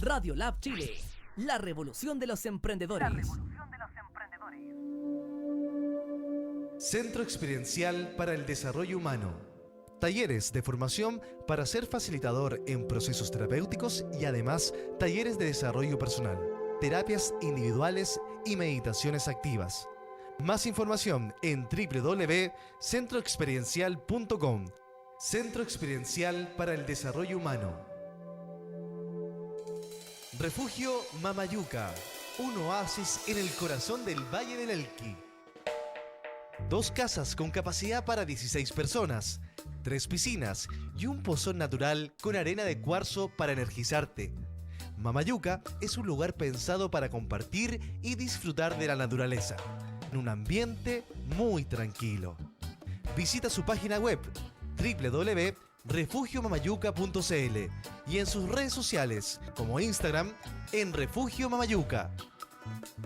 Radio Lab Chile, la revolución de los emprendedores. Centro Experiencial para el Desarrollo Humano. Talleres de formación para ser facilitador en procesos terapéuticos y además talleres de desarrollo personal, terapias individuales y meditaciones activas. Más información en www.centroexperiencial.com. Centro Experiencial para el Desarrollo Humano. Refugio Mamayuca, un oasis en el corazón del Valle del Elqui. 2 casas con capacidad para 16 personas, 3 piscinas y un pozón natural con arena de cuarzo para energizarte. Mamayuca es un lugar pensado para compartir y disfrutar de la naturaleza, en un ambiente muy tranquilo. Visita su página web www.refugiomamayuca.cl y en sus redes sociales como Instagram en Refugio Mamayuca.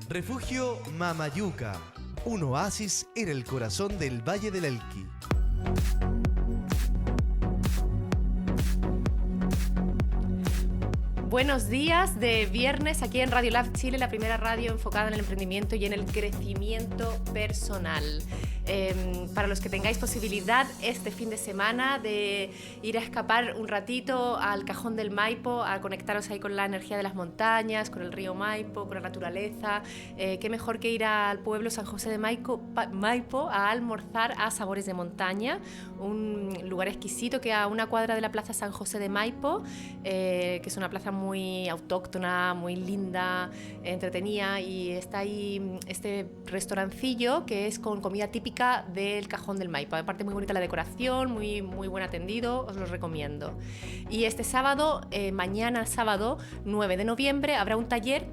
Refugio Mamayuca, un oasis en el corazón del Valle del Elqui. Buenos días de viernes aquí en Radio Lab Chile, la primera radio enfocada en el emprendimiento y en el crecimiento personal. Para los que tengáis posibilidad este fin de semana de ir a escapar un ratito al Cajón del Maipo, a conectaros ahí con la energía de las montañas, con el río Maipo, con la naturaleza, qué mejor que ir al pueblo San José de Maipo a almorzar a Sabores de Montaña, un lugar exquisito que a una cuadra de la Plaza San José de Maipo, que es una plaza muy autóctona, muy linda, entretenida, y está ahí este restaurancillo que es con comida típica del Cajón del Maipo. Aparte, muy bonita la decoración, muy buen atendido, os lo recomiendo. Y este sábado, mañana sábado 9 de noviembre, habrá un taller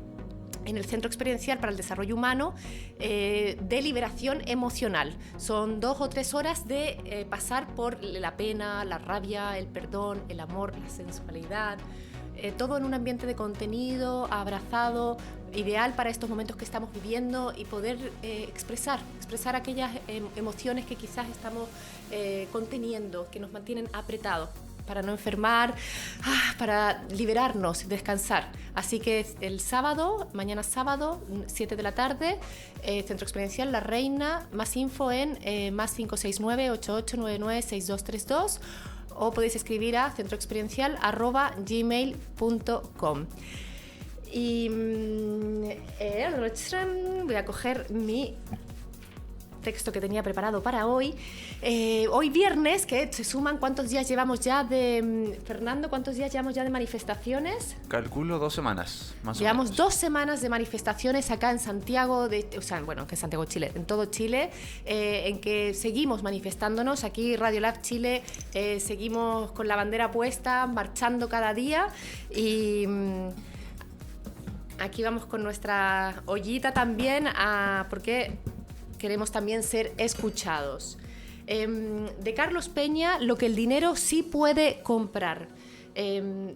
en el Centro Experiencial para el Desarrollo Humano de liberación emocional. Son 2 o 3 horas de pasar por la pena, la rabia, el perdón, el amor, la sensualidad, todo en un ambiente de contenido, abrazado, ideal para estos momentos que estamos viviendo, y poder expresar aquellas emociones que quizás estamos conteniendo, que nos mantienen apretados, para no enfermar, para liberarnos, descansar. Así que el sábado, mañana sábado, 7 de la tarde, Centro Experiencial La Reina. Más info en más 569-8899-6232, o podéis escribir a centroexperiencial@gmail.com. Y voy a coger mi texto que tenía preparado para hoy. Hoy viernes, que se suman, ¿cuántos días llevamos ya de... Fernando, ¿cuántos días llevamos ya de manifestaciones? Calculo 2 semanas, más o menos. Llevamos 2 semanas de manifestaciones acá en Santiago, que es Santiago, Chile, en todo Chile, en que seguimos manifestándonos. Aquí Radio Lab Chile seguimos con la bandera puesta, marchando cada día, y... aquí vamos con nuestra ollita también, porque queremos también ser escuchados. De Carlos Peña, lo que el dinero sí puede comprar.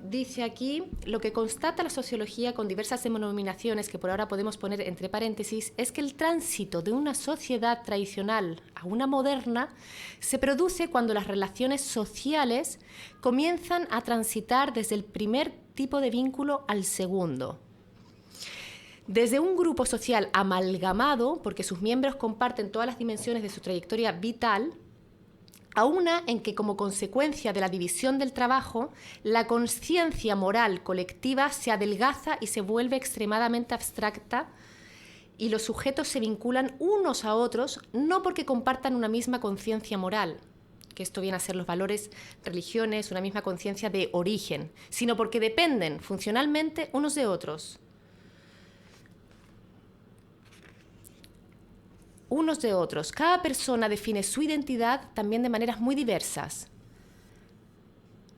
Dice aquí: lo que constata la sociología con diversas denominaciones que por ahora podemos poner entre paréntesis es que el tránsito de una sociedad tradicional a una moderna se produce cuando las relaciones sociales comienzan a transitar desde el primer tipo de vínculo al segundo. Desde un grupo social amalgamado, porque sus miembros comparten todas las dimensiones de su trayectoria vital, a una en que, como consecuencia de la división del trabajo, la conciencia moral colectiva se adelgaza y se vuelve extremadamente abstracta, y los sujetos se vinculan unos a otros no porque compartan una misma conciencia moral, que esto viene a ser los valores, religiones, una misma conciencia de origen, sino porque dependen funcionalmente unos de otros. Cada persona define su identidad también de maneras muy diversas.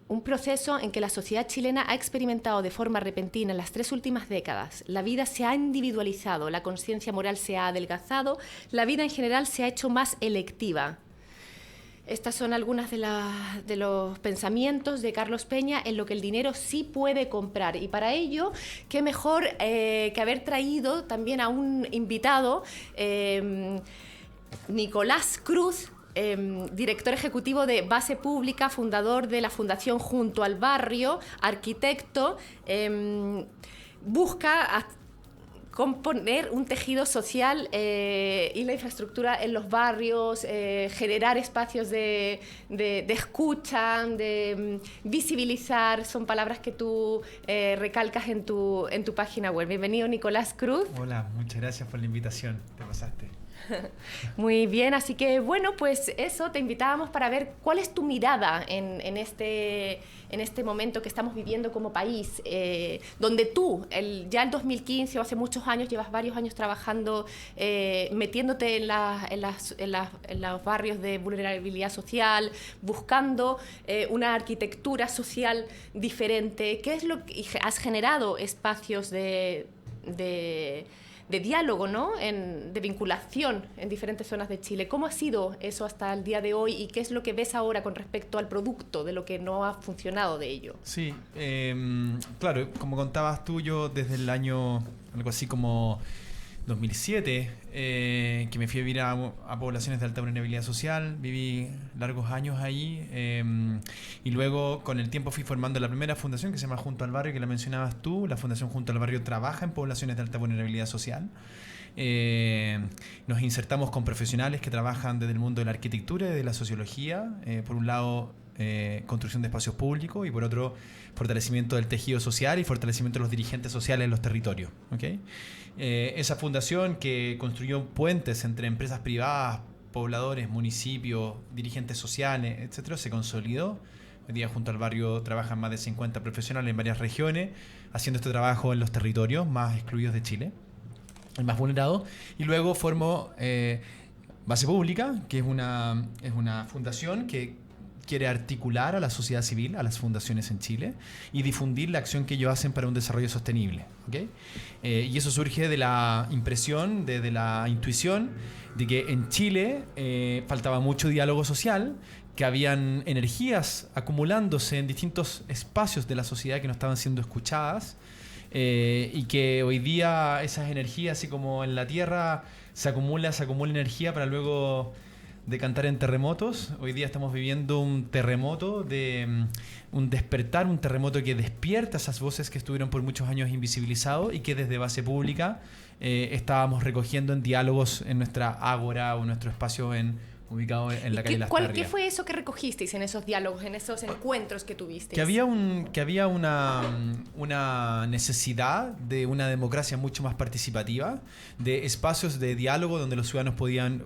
Un proceso en que la sociedad chilena ha experimentado de forma repentina en las 3 últimas décadas. La vida se ha individualizado, la conciencia moral se ha adelgazado, la vida en general se ha hecho más electiva. Estas son algunas de los pensamientos de Carlos Peña en lo que el dinero sí puede comprar. Y para ello, qué mejor que haber traído también a un invitado, Nicolás Cruz, director ejecutivo de Base Pública, fundador de la Fundación Junto al Barrio, arquitecto, busca componer un tejido social y la infraestructura en los barrios, generar espacios de escucha, de visibilizar, son palabras que tú recalcas en tu página web. Bienvenido, Nicolás Cruz. Hola, muchas gracias por la invitación, te pasaste. Muy bien, así que bueno, pues eso, te invitábamos para ver cuál es tu mirada en este momento que estamos viviendo como país, donde tú, ya el 2015 o hace muchos años, llevas varios años trabajando, metiéndote en los barrios de vulnerabilidad social, buscando una arquitectura social diferente. ¿Qué es lo que has generado espacios de diálogo, ¿no? De vinculación en diferentes zonas de Chile? ¿Cómo ha sido eso hasta el día de hoy y qué es lo que ves ahora con respecto al producto, de lo que no ha funcionado de ello? Sí, claro, como contabas tú, yo desde el año algo así como 2007, que me fui a vivir a poblaciones de alta vulnerabilidad social, viví largos años ahí, y luego con el tiempo fui formando la primera fundación que se llama Junto al Barrio, que la mencionabas tú. La Fundación Junto al Barrio trabaja en poblaciones de alta vulnerabilidad social. Nos insertamos con profesionales que trabajan desde el mundo de la arquitectura y de la sociología, por un lado construcción de espacios públicos y por otro fortalecimiento del tejido social y fortalecimiento de los dirigentes sociales en los territorios, ¿okay? Esa fundación que construyó puentes entre empresas privadas, pobladores, municipios, dirigentes sociales, etcétera, se consolidó. Hoy día Junto al Barrio trabajan más de 50 profesionales en varias regiones haciendo este trabajo en los territorios más excluidos de Chile, el más vulnerado. Y luego formó Base Pública, que es una fundación que quiere articular a la sociedad civil, a las fundaciones en Chile, y difundir la acción que ellos hacen para un desarrollo sostenible, ¿okay? Y eso surge de la impresión, de la intuición de que en Chile faltaba mucho diálogo social, que habían energías acumulándose en distintos espacios de la sociedad que no estaban siendo escuchadas, y que hoy día esas energías, así como en la tierra se acumula energía para luego decantar en terremotos. Hoy día estamos viviendo un terremoto, un despertar, un terremoto que despierta esas voces que estuvieron por muchos años invisibilizados y que desde Base Pública estábamos recogiendo en diálogos en nuestra ágora o nuestro espacio ubicado en la calle Las Tarrias. ¿Qué fue eso que recogisteis en esos diálogos, en esos encuentros que tuvisteis? Que había una necesidad de una democracia mucho más participativa, de espacios de diálogo donde los ciudadanos podían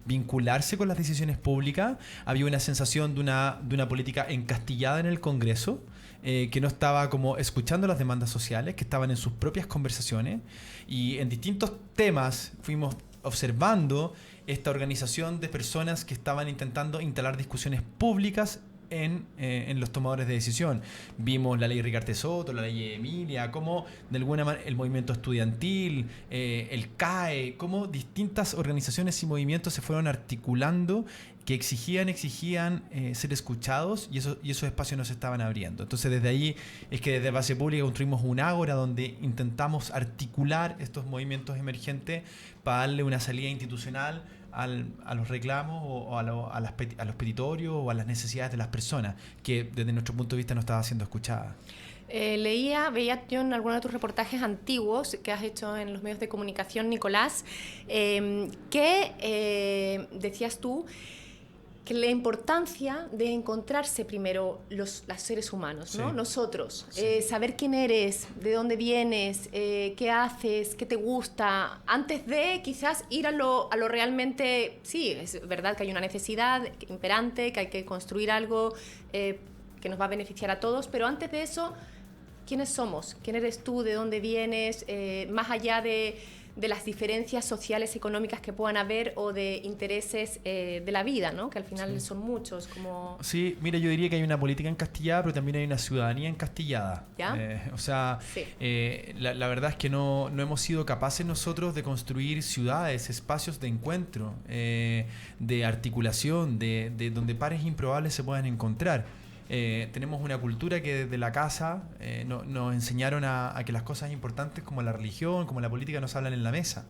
vincularse con las decisiones públicas. Había una sensación de una política encastillada en el Congreso, que no estaba como escuchando las demandas sociales, que estaban en sus propias conversaciones, y en distintos temas fuimos observando esta organización de personas que estaban intentando instalar discusiones públicas en los tomadores de decisión. Vimos la ley Ricardo Soto, la ley Emilia, cómo de alguna manera el movimiento estudiantil, el CAE, cómo distintas organizaciones y movimientos se fueron articulando que exigían ser escuchados, y esos espacios no se estaban abriendo. Entonces desde ahí es que desde Base Pública construimos un ágora donde intentamos articular estos movimientos emergentes para darle una salida institucional a los reclamos o a los petitorios o a las necesidades de las personas, que desde nuestro punto de vista no estaba siendo escuchada. Veía yo en algunos de tus reportajes antiguos que has hecho en los medios de comunicación, Nicolás, que decías tú que la importancia de encontrarse primero los seres humanos, ¿no? Sí. Nosotros, sí. Saber quién eres, de dónde vienes, qué haces, qué te gusta, antes de quizás ir a lo realmente. Sí, es verdad que hay una necesidad imperante, que hay que construir algo que nos va a beneficiar a todos, pero antes de eso, ¿quiénes somos? ¿Quién eres tú? ¿De dónde vienes? Más allá de las diferencias sociales, económicas que puedan haber o de intereses de la vida, ¿no? Que al final sí. Son muchos. Como... Sí, mira, yo diría que hay una política encastillada, pero también hay una ciudadanía encastillada. ¿Ya? Sí. La verdad es que no hemos sido capaces nosotros de construir ciudades, espacios de encuentro, de articulación, de donde pares improbables se puedan encontrar. Tenemos una cultura que desde la casa nos enseñaron a que las cosas importantes como la religión, como la política, no se hablan en la mesa.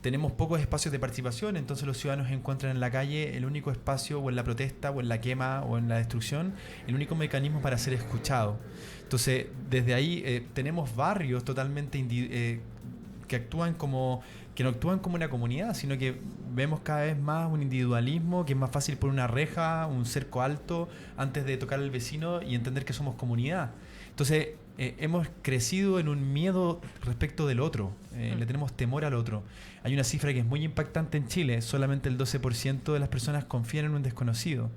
tenemos pocos espacios de participación, entonces los ciudadanos encuentran en la calle el único espacio, o en la protesta, o en la quema, o en la destrucción, el único mecanismo para ser escuchado. Entonces, desde ahí tenemos barrios totalmente que no actúan como una comunidad, sino que vemos cada vez más un individualismo, que es más fácil poner una reja, un cerco alto, antes de tocar al vecino y entender que somos comunidad. Entonces, hemos crecido en un miedo respecto del otro, le tenemos temor al otro. Hay una cifra que es muy impactante en Chile, solamente el 12% de las personas confían en un desconocido.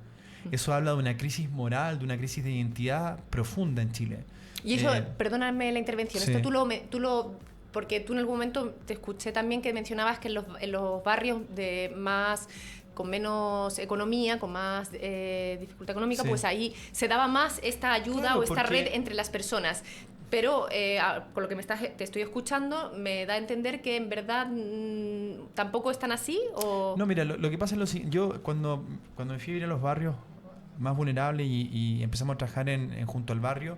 Eso habla de una crisis moral, de una crisis de identidad profunda en Chile. Y eso, perdóname la intervención, sí. Esto porque tú en algún momento te escuché también que mencionabas que en los barrios con menos economía, con más dificultad económica, Sí. pues ahí se daba más esta ayuda, Claro, o esta porque red entre las personas. Pero con lo que te estoy escuchando, me da a entender que en verdad tampoco es tan así. ¿O? No, mira, lo que pasa es lo siguiente. Yo cuando me fui a ir a los barrios más vulnerables y empezamos a trabajar junto al barrio,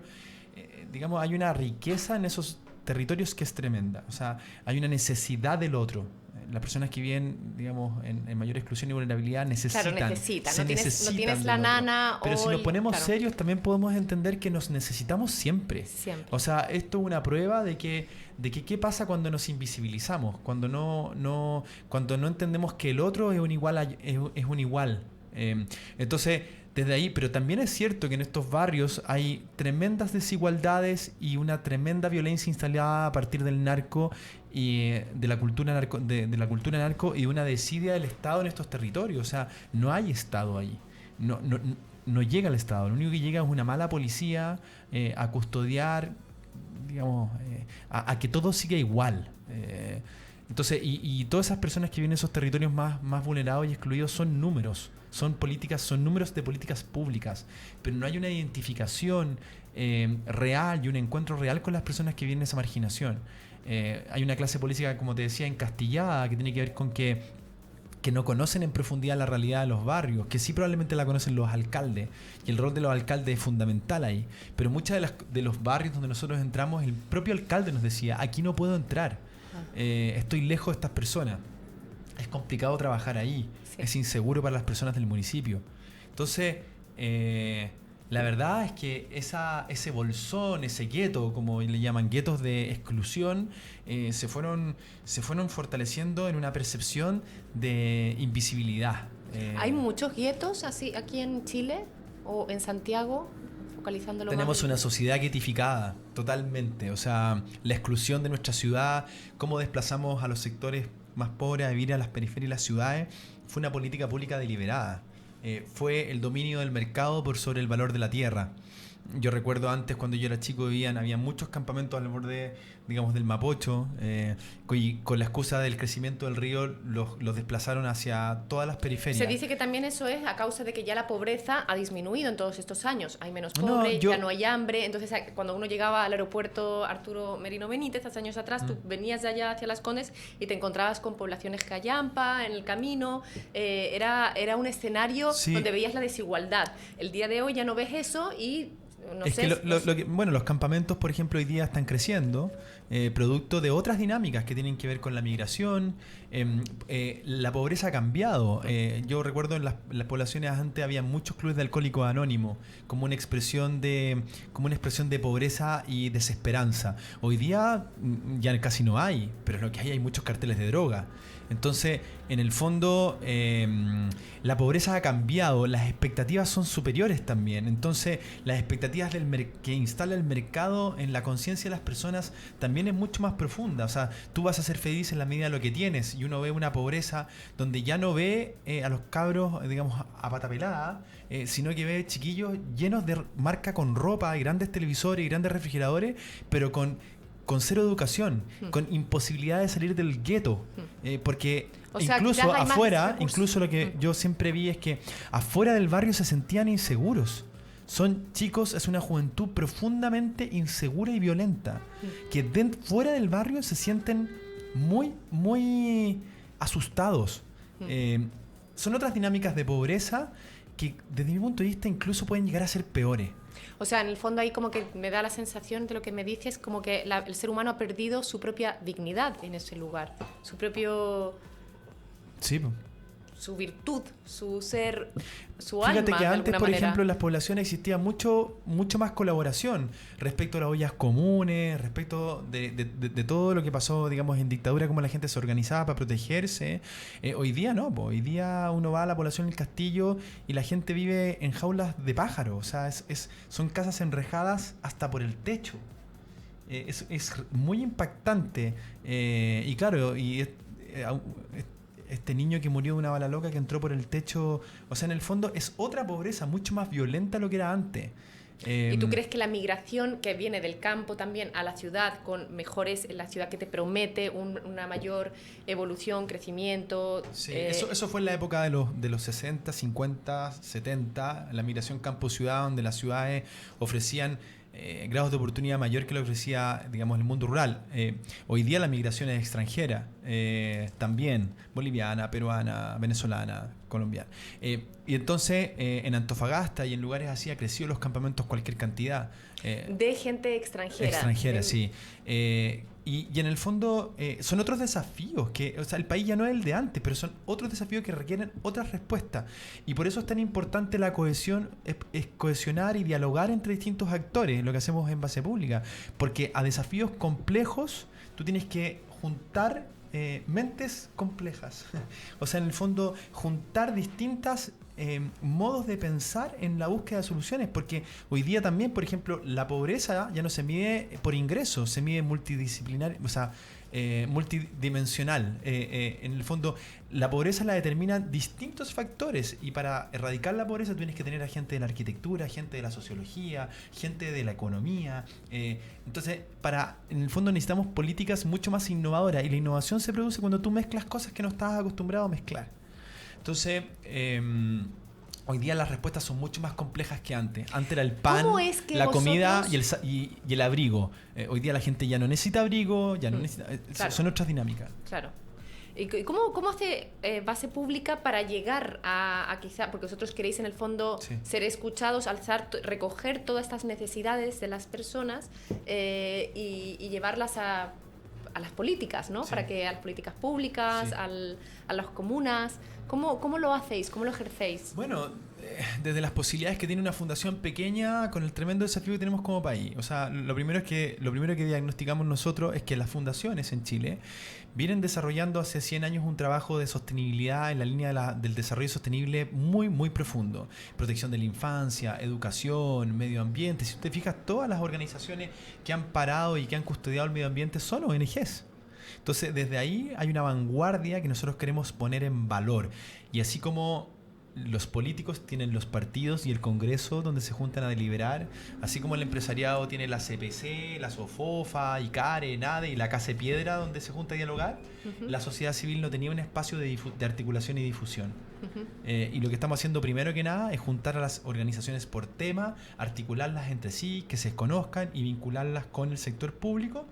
digamos, hay una riqueza en esos territorios que es tremenda. O sea, hay una necesidad del otro. Las personas que viven, digamos, en mayor exclusión y vulnerabilidad necesitan. Claro, necesitan. No necesitan tienes del la otro. nana. Pero si nos ponemos claro. serios, también podemos entender que nos necesitamos siempre. O sea, esto es una prueba de que qué pasa cuando nos invisibilizamos, cuando no entendemos que el otro es un igual. Entonces, desde ahí, pero también es cierto que en estos barrios hay tremendas desigualdades y una tremenda violencia instalada a partir del narco y de la cultura narco y una desidia del Estado en estos territorios. O sea, no hay Estado ahí. No llega el Estado. Lo único que llega es una mala policía a custodiar, digamos, a que todo siga igual. Entonces, y todas esas personas que viven en esos territorios más vulnerados y excluidos son números. Son números de políticas públicas, pero no hay una identificación real y un encuentro real con las personas que viven en esa marginación. Hay una clase política, como te decía, encastillada, que tiene que ver con que no conocen en profundidad la realidad de los barrios, que sí probablemente la conocen los alcaldes, y el rol de los alcaldes es fundamental ahí. Pero muchos de los barrios donde nosotros entramos, el propio alcalde nos decía, aquí no puedo entrar, estoy lejos de estas personas. Es complicado trabajar ahí, sí. Es inseguro para las personas del municipio. Entonces, la verdad es que ese bolsón, ese gueto, como le llaman, guetos de exclusión, se fueron fortaleciendo en una percepción de invisibilidad. ¿Hay muchos guetos así aquí en Chile o en Santiago? Focalizándolo Tenemos más. Una sociedad guetificada, totalmente. O sea, la exclusión de nuestra ciudad, cómo desplazamos a los sectores más pobres a vivir a las periferias de las ciudades, fue una política pública deliberada. Fue el dominio del mercado por sobre el valor de la tierra. Yo recuerdo antes, cuando yo era chico, había muchos campamentos al borde, digamos, del Mapocho, y con la excusa del crecimiento del río los desplazaron hacia todas las periferias. Se dice que también eso es a causa de que ya la pobreza ha disminuido en todos estos años. Hay menos pobres, ya no hay hambre. Entonces, cuando uno llegaba al aeropuerto Arturo Merino Benítez, hace años atrás, tú venías de allá hacia Las Condes y te encontrabas con poblaciones callampa en el camino. Era un escenario donde veías la desigualdad. El día de hoy ya no ves eso y... los campamentos, por ejemplo, hoy día están creciendo, producto de otras dinámicas que tienen que ver con la migración. La pobreza ha cambiado. Yo recuerdo en las poblaciones antes había muchos clubes de alcohólicos anónimos, como una expresión de pobreza y desesperanza. Hoy día ya casi no hay, pero lo que hay muchos carteles de droga. Entonces, en el fondo, la pobreza ha cambiado, las expectativas son superiores también. Entonces, las expectativas que instala el mercado en la conciencia de las personas también es mucho más profunda. O sea, tú vas a ser feliz en la medida de lo que tienes, y uno ve una pobreza donde ya no ve a los cabros, digamos, a pata pelada, sino que ve chiquillos llenos de marca con ropa, y grandes televisores y grandes refrigeradores, pero con cero educación, con imposibilidad de salir del gueto, porque incluso afuera, incluso lo que yo siempre vi es que afuera del barrio se sentían inseguros. Son chicos, es una juventud profundamente insegura y violenta, que fuera del barrio se sienten muy, muy asustados. Son otras dinámicas de pobreza que desde mi punto de vista incluso pueden llegar a ser peores. O sea, en el fondo ahí como que me da la sensación de lo que me dices, como que el ser humano ha perdido su propia dignidad en ese lugar, su propio... Sí, pues. Su virtud, su ser, su Fíjate alma, que de antes, alguna por manera. ejemplo, en las poblaciones existía mucho más colaboración respecto a las ollas comunes, respecto de todo lo que pasó, digamos, en dictadura, cómo la gente se organizaba para protegerse. Hoy día no, po. Hoy día uno va a la población del Castillo y la gente vive en jaulas de pájaros. O sea, son casas enrejadas hasta por el techo. Es muy impactante. Y claro, este niño que murió de una bala loca que entró por el techo, o sea, en el fondo es otra pobreza mucho más violenta de lo que era antes. ¿Y tú crees que la migración que viene del campo también a la ciudad, con mejores, la ciudad que te promete una mayor evolución, crecimiento? Sí, eso fue en la época de los 60, 50, 70, la migración campo-ciudad, donde las ciudades ofrecían grados de oportunidad mayor que lo que ofrecía, digamos, el mundo rural. Hoy día la migración es extranjera, también boliviana, peruana, venezolana, colombiana. Y entonces en Antofagasta y en lugares así ha crecido los campamentos cualquier cantidad. De gente extranjera. Extranjera, sí. Y en el fondo son otros desafíos que, o sea, el país ya no es el de antes, pero son otros desafíos que requieren otras respuestas. Y por eso es tan importante la cohesión, es cohesionar y dialogar entre distintos actores, lo que hacemos en Base Pública. Porque a desafíos complejos tú tienes que juntar mentes complejas. O sea, en el fondo, juntar distintas modos de pensar en la búsqueda de soluciones, porque hoy día también, por ejemplo, la pobreza ya no se mide por ingresos, se mide multidisciplinar, o sea, multidimensional. En el fondo, la pobreza la determinan distintos factores, y para erradicar la pobreza tienes que tener a gente de la arquitectura, gente de la sociología, gente de la economía. Entonces, en el fondo necesitamos políticas mucho más innovadoras, y la innovación se produce cuando tú mezclas cosas que no estabas acostumbrado a mezclar. Entonces, hoy día las respuestas son mucho más complejas que antes. Antes era el pan, la comida y el abrigo. Hoy día la gente ya no necesita abrigo, ya no necesita... Claro. Son otras dinámicas. Claro. ¿Y cómo hace Base Pública para llegar a quizá, porque vosotros queréis en el fondo ser escuchados, recoger todas estas necesidades de las personas y llevarlas a las políticas, ¿no? Sí. Para que a las políticas públicas, sí. A las comunas. ¿Cómo lo hacéis? ¿Cómo lo ejercéis? Bueno, desde las posibilidades que tiene una fundación pequeña, con el tremendo desafío que tenemos como país. O sea, lo primero que diagnosticamos nosotros es que las fundaciones en Chile vienen desarrollando hace 100 años un trabajo de sostenibilidad en la línea del desarrollo sostenible muy, muy profundo. Protección de la infancia, educación, medio ambiente. Si te fijas, todas las organizaciones que han parado y que han custodiado el medio ambiente son ONGs. Entonces, desde ahí hay una vanguardia que nosotros queremos poner en valor. Y así como los políticos tienen los partidos y el Congreso donde se juntan a deliberar, así como el empresariado tiene la CPC, la SOFOFA, ICARE, NADE y la Casa Piedra donde se junta a dialogar, la sociedad civil no tenía un espacio de articulación y difusión. Y lo que estamos haciendo primero que nada es juntar a las organizaciones por tema, articularlas entre sí, que se conozcan y vincularlas con el sector público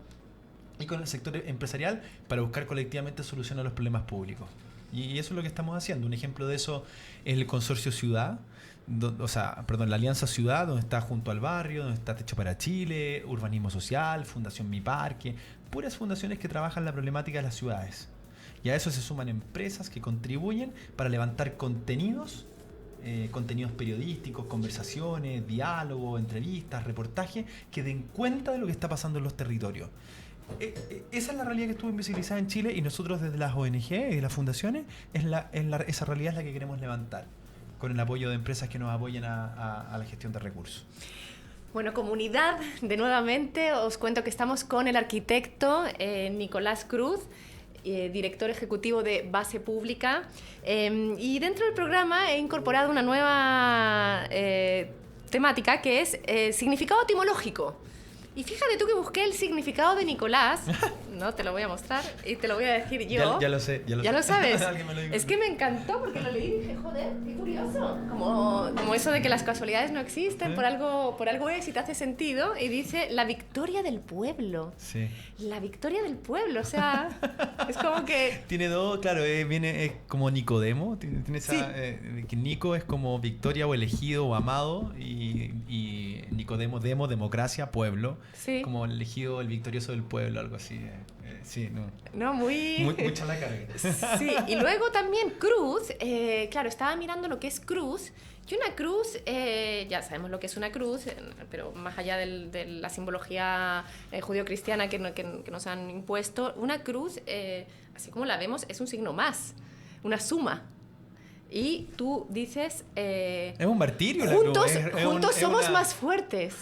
y con el sector empresarial para buscar colectivamente soluciones a los problemas públicos. Y eso es lo que estamos haciendo. Un ejemplo de eso es el Consorcio Ciudad, la Alianza Ciudad, donde está Junto al Barrio, donde está Techo para Chile, Urbanismo Social, Fundación Mi Parque, puras fundaciones que trabajan la problemática de las ciudades. Y a eso se suman empresas que contribuyen para levantar contenidos periodísticos, conversaciones, diálogos, entrevistas, reportajes, que den cuenta de lo que está pasando en los territorios. Esa es la realidad que estuvo invisibilizada en Chile, y nosotros desde las ONG y de las fundaciones esa realidad es la que queremos levantar con el apoyo de empresas que nos apoyen a la gestión de recursos. Bueno, comunidad, nuevamente os cuento que estamos con el arquitecto Nicolás Cruz, director ejecutivo de Base Pública, y dentro del programa he incorporado una nueva temática que es significado etimológico. Y fíjate tú que busqué el significado de Nicolás, no te lo voy a mostrar y te lo voy a decir yo. Ya lo sé. ¿Ya lo sabes? Alguien me lo dijo. Es que me encantó porque lo leí y dije, joder, qué curioso. Como eso de que las casualidades no existen, por algo es y te hace sentido. Y dice, la victoria del pueblo. Sí. La victoria del pueblo, o sea, es como que... Tiene dos, claro, es como Nicodemo. Tiene esa, Sí. Que Nico es como victoria o elegido o amado. Y Nicodemo, democracia, pueblo. Sí. Como elegido, el victorioso del pueblo, algo así. Sí, no. No, Mucha la carga. Sí, y luego también cruz, claro, estaba mirando lo que es cruz, y una cruz, ya sabemos lo que es una cruz, pero más allá de la simbología judío-cristiana que nos han impuesto, una cruz, así como la vemos, es un signo más, una suma. Y tú dices... Es un martirio. Juntos somos más fuertes.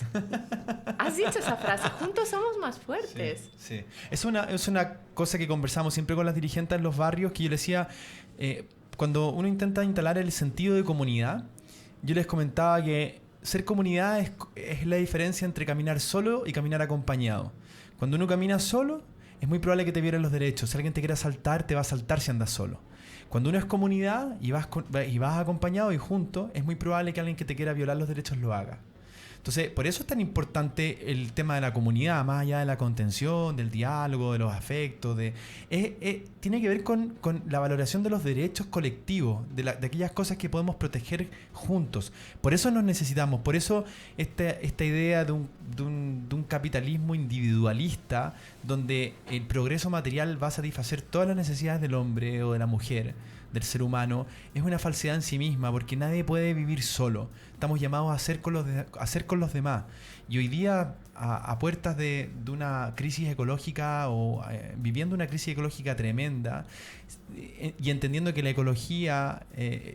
¿Has dicho esa frase? Juntos somos más fuertes. Sí. Es una cosa que conversamos siempre con las dirigentes en los barrios, que yo les decía, cuando uno intenta instalar el sentido de comunidad, yo les comentaba que ser comunidad es la diferencia entre caminar solo y caminar acompañado. Cuando uno camina solo, es muy probable que te violen los derechos. Si alguien te quiere asaltar, te va a asaltar si andas solo. Cuando uno es comunidad y vas acompañado y junto, es muy probable que alguien que te quiera violar los derechos lo haga. Entonces, por eso es tan importante el tema de la comunidad, más allá de la contención, del diálogo, de los afectos. Tiene que ver con la valoración de los derechos colectivos, de aquellas cosas que podemos proteger juntos. Por eso nos necesitamos, por eso esta idea de un capitalismo individualista, donde el progreso material va a satisfacer todas las necesidades del hombre o de la mujer, del ser humano, es una falsedad en sí misma, porque nadie puede vivir solo. Estamos llamados a hacer con los demás. Y hoy día, a puertas de una crisis ecológica o viviendo una crisis ecológica tremenda, y entendiendo que la ecología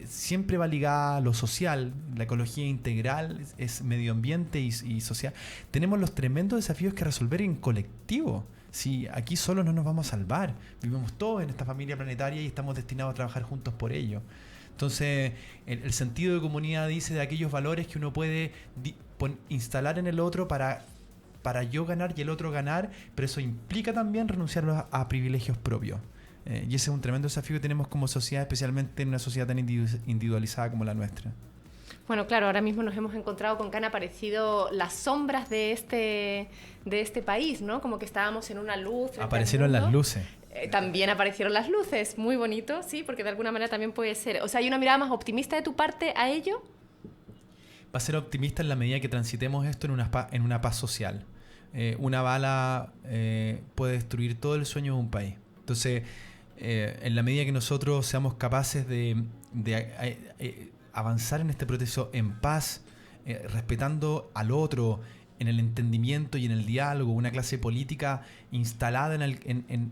siempre va ligada a lo social, la ecología integral es medio ambiente y social, tenemos los tremendos desafíos que resolver en colectivo. Si aquí solos no nos vamos a salvar, vivimos todos en esta familia planetaria y estamos destinados a trabajar juntos por ello. Entonces, el sentido de comunidad dice de aquellos valores que uno puede instalar en el otro para yo ganar y el otro ganar, pero eso implica también renunciar a privilegios propios. Y ese es un tremendo desafío que tenemos como sociedad, especialmente en una sociedad tan individualizada como la nuestra. Bueno, claro, ahora mismo nos hemos encontrado con que han aparecido las sombras de este país, ¿no? Como que estábamos en una luz. Aparecieron las luces. También aparecieron las luces, muy bonito, sí, porque de alguna manera también puede ser. O sea, ¿hay una mirada más optimista de tu parte a ello? Va a ser optimista en la medida que transitemos esto en una paz social. Una bala puede destruir todo el sueño de un país. Entonces, en la medida que nosotros seamos capaces de avanzar en este proceso en paz, respetando al otro, en el entendimiento y en el diálogo, una clase política instalada en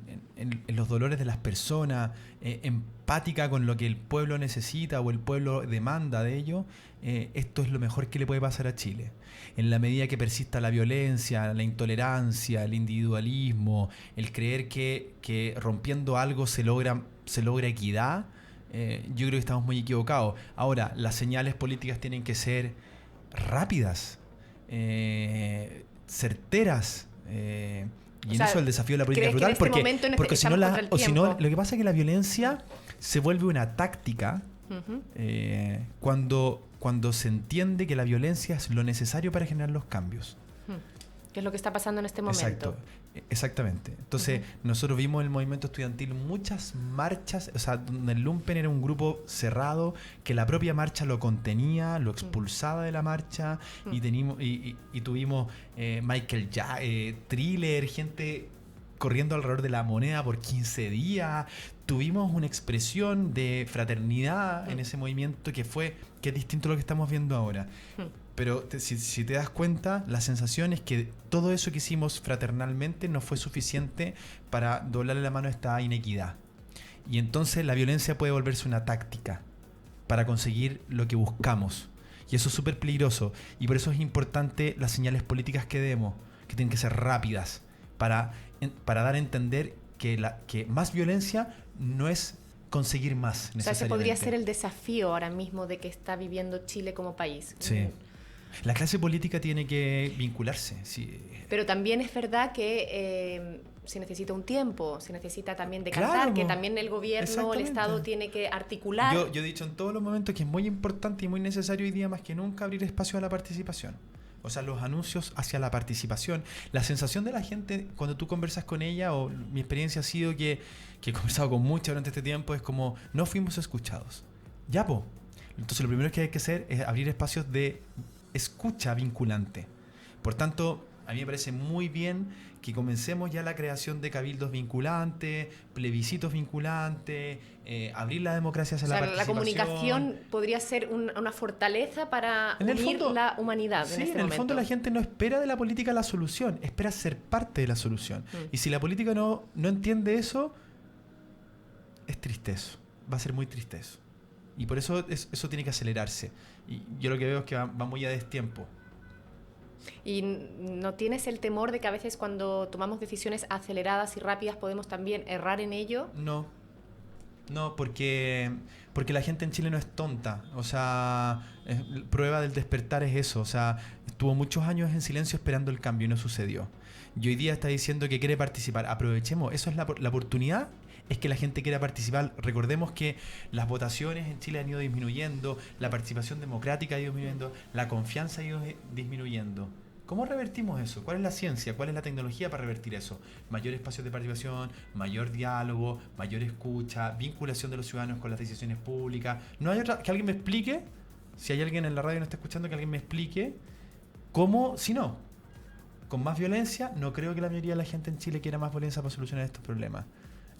los dolores de las personas, empática con lo que el pueblo necesita o el pueblo demanda de ello, esto es lo mejor que le puede pasar a Chile. En la medida que persista la violencia, la intolerancia, el individualismo, el creer que rompiendo algo se logra equidad, yo creo que estamos muy equivocados. Ahora, las señales políticas tienen que ser rápidas, certeras, y en eso el desafío de la política es brutal, porque si no, lo que pasa es que la violencia se vuelve una táctica cuando se entiende que la violencia es lo necesario para generar los cambios. Que es lo que está pasando en este momento. Exacto. Exactamente. Entonces, nosotros vimos en el movimiento estudiantil muchas marchas, o sea, donde el Lumpen era un grupo cerrado, que la propia marcha lo contenía, lo expulsaba de la marcha, y tuvimos Michael Thriller, gente corriendo alrededor de la moneda por 15 días. Tuvimos una expresión de fraternidad en ese movimiento que es distinto a lo que estamos viendo ahora. Pero si te das cuenta, la sensación es que todo eso que hicimos fraternalmente no fue suficiente para doblarle la mano a esta inequidad. Y entonces la violencia puede volverse una táctica para conseguir lo que buscamos. Y eso es súper peligroso. Y por eso es importante las señales políticas que demos, que tienen que ser rápidas, para dar a entender que más violencia no es conseguir más necesariamente. O sea, ese podría ser el desafío ahora mismo de que está viviendo Chile como país. Sí. La clase política tiene que vincularse. Sí. Pero también es verdad que se necesita un tiempo, se necesita también decantar, Claro, que también el gobierno, el Estado tiene que articular. Yo he dicho en todos los momentos que es muy importante y muy necesario hoy día más que nunca abrir espacio a la participación. O sea, los anuncios hacia la participación. La sensación de la gente cuando tú conversas con ella, o mi experiencia ha sido que he conversado con mucha durante este tiempo, es como, no fuimos escuchados. Ya, po. Entonces lo primero que hay que hacer es abrir espacios de escucha vinculante. Por tanto, a mí me parece muy bien que comencemos ya la creación de cabildos vinculantes, plebiscitos vinculantes, abrir la democracia hacia la participación. La comunicación podría ser una fortaleza para unir la humanidad en este momento. Sí, en el fondo la gente no espera de la política la solución, espera ser parte de la solución. Y si la política no entiende eso, es triste eso, va a ser muy triste eso. Y por eso eso tiene que acelerarse. Y yo lo que veo es que va muy a destiempo. ¿Y no tienes el temor de que a veces cuando tomamos decisiones aceleradas y rápidas podemos también errar en ello? No, porque la gente en Chile no es tonta. O sea, prueba del despertar es eso. O sea, estuvo muchos años en silencio esperando el cambio y no sucedió. Y hoy día está diciendo que quiere participar. Aprovechemos, eso es la oportunidad. Es que la gente quiera participar. Recordemos que las votaciones en Chile han ido disminuyendo, la participación democrática ha ido disminuyendo, la confianza ha ido disminuyendo. ¿Cómo revertimos eso? ¿Cuál es la ciencia? ¿Cuál es la tecnología para revertir eso? Mayor espacio de participación, mayor diálogo, mayor escucha, vinculación de los ciudadanos con las decisiones públicas. No hay otra. Que alguien me explique, si hay alguien en la radio que no está escuchando, que alguien me explique cómo, si no, con más violencia, no creo que la mayoría de la gente en Chile quiera más violencia para solucionar estos problemas.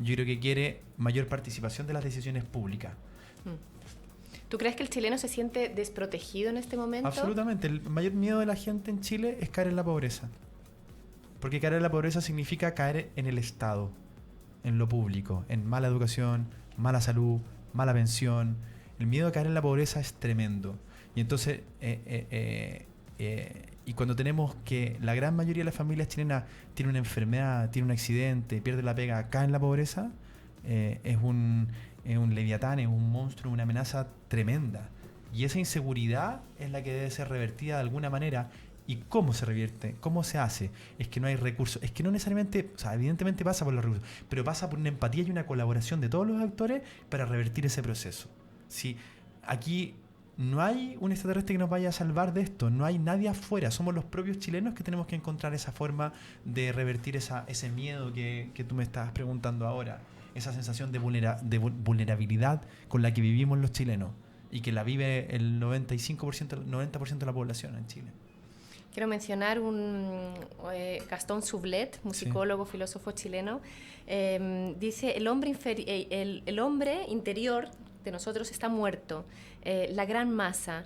Yo creo que quiere mayor participación de las decisiones públicas. ¿Tú crees que el chileno se siente desprotegido en este momento? Absolutamente. El mayor miedo de la gente en Chile es caer en la pobreza. Porque caer en la pobreza significa caer en el Estado, en lo público, en mala educación, mala salud, mala pensión. El miedo a caer en la pobreza es tremendo. Y entonces, y cuando tenemos que la gran mayoría de las familias chilenas tiene una enfermedad, tiene un accidente, pierde la pega, cae en la pobreza, es un leviatán, es un monstruo, una amenaza tremenda. Y esa inseguridad es la que debe ser revertida de alguna manera. ¿Y cómo se revierte? ¿Cómo se hace? Es que no hay recursos. Es que no necesariamente, o sea, evidentemente pasa por los recursos, pero pasa por una empatía y una colaboración de todos los actores para revertir ese proceso. Si aquí no hay un extraterrestre que nos vaya a salvar de esto, no hay nadie afuera, somos los propios chilenos que tenemos que encontrar esa forma de revertir ese miedo que tú me estás preguntando ahora, esa sensación de vulnerabilidad con la que vivimos los chilenos y que la vive el 95%, el 90% de la población en Chile. Quiero mencionar Gastón Sublet, musicólogo, filósofo chileno, dice, el hombre interior de nosotros está muerto, la gran masa.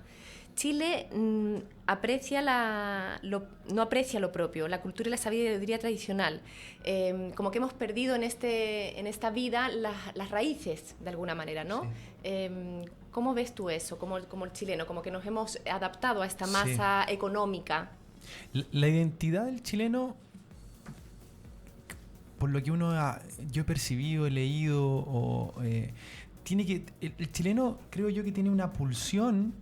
Chile no aprecia lo propio, la cultura y la sabiduría tradicional. Como que hemos perdido en esta vida las raíces, de alguna manera, ¿no? Sí. ¿Cómo ves tú eso, como el chileno? Como que nos hemos adaptado a esta masa económica. La identidad del chileno, por lo que yo he percibido, he leído, el chileno creo yo que tiene una pulsión,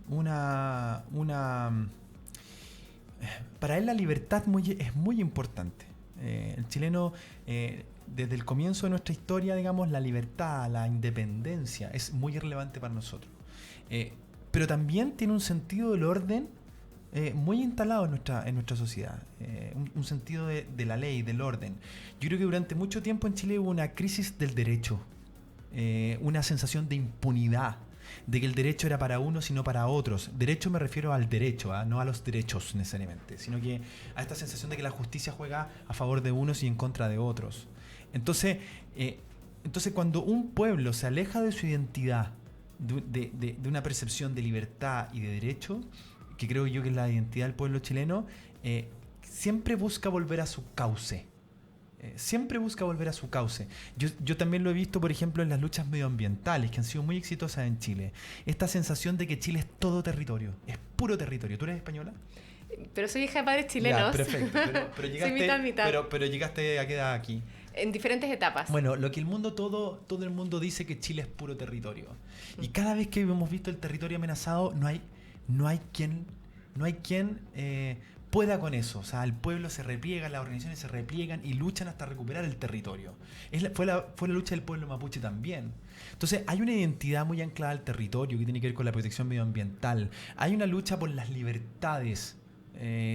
para él la libertad es muy importante. El chileno, desde el comienzo de nuestra historia, digamos, la libertad, la independencia es muy relevante para nosotros. Pero también tiene un sentido del orden muy instalado en nuestra sociedad, un sentido de la ley, del orden. Yo creo que durante mucho tiempo en Chile hubo una crisis del derecho. Una sensación de impunidad, de que el derecho era para unos y no para otros. Derecho me refiero al derecho, no a los derechos necesariamente, sino que a esta sensación de que la justicia juega a favor de unos y en contra de otros. Entonces cuando un pueblo se aleja de su identidad, de una percepción de libertad y de derecho, que creo yo que es la identidad del pueblo chileno, siempre busca volver a su cauce. Yo también lo he visto, por ejemplo, en las luchas medioambientales, que han sido muy exitosas en Chile. Esta sensación de que Chile es todo territorio, es puro territorio. ¿Tú eres española? Pero soy hija de padres chilenos. Ya, perfecto. Pero llegaste, soy mitad. Pero llegaste a qué edad aquí. En diferentes etapas. Bueno, lo que todo el mundo dice que Chile es puro territorio. Y cada vez que hemos visto el territorio amenazado, no hay quien no hay quien pueda con eso. O sea, el pueblo se repliega, las organizaciones se repliegan y luchan hasta recuperar el territorio. Fue la lucha del pueblo mapuche también. Entonces, hay una identidad muy anclada al territorio que tiene que ver con la protección medioambiental. Hay una lucha por las libertades.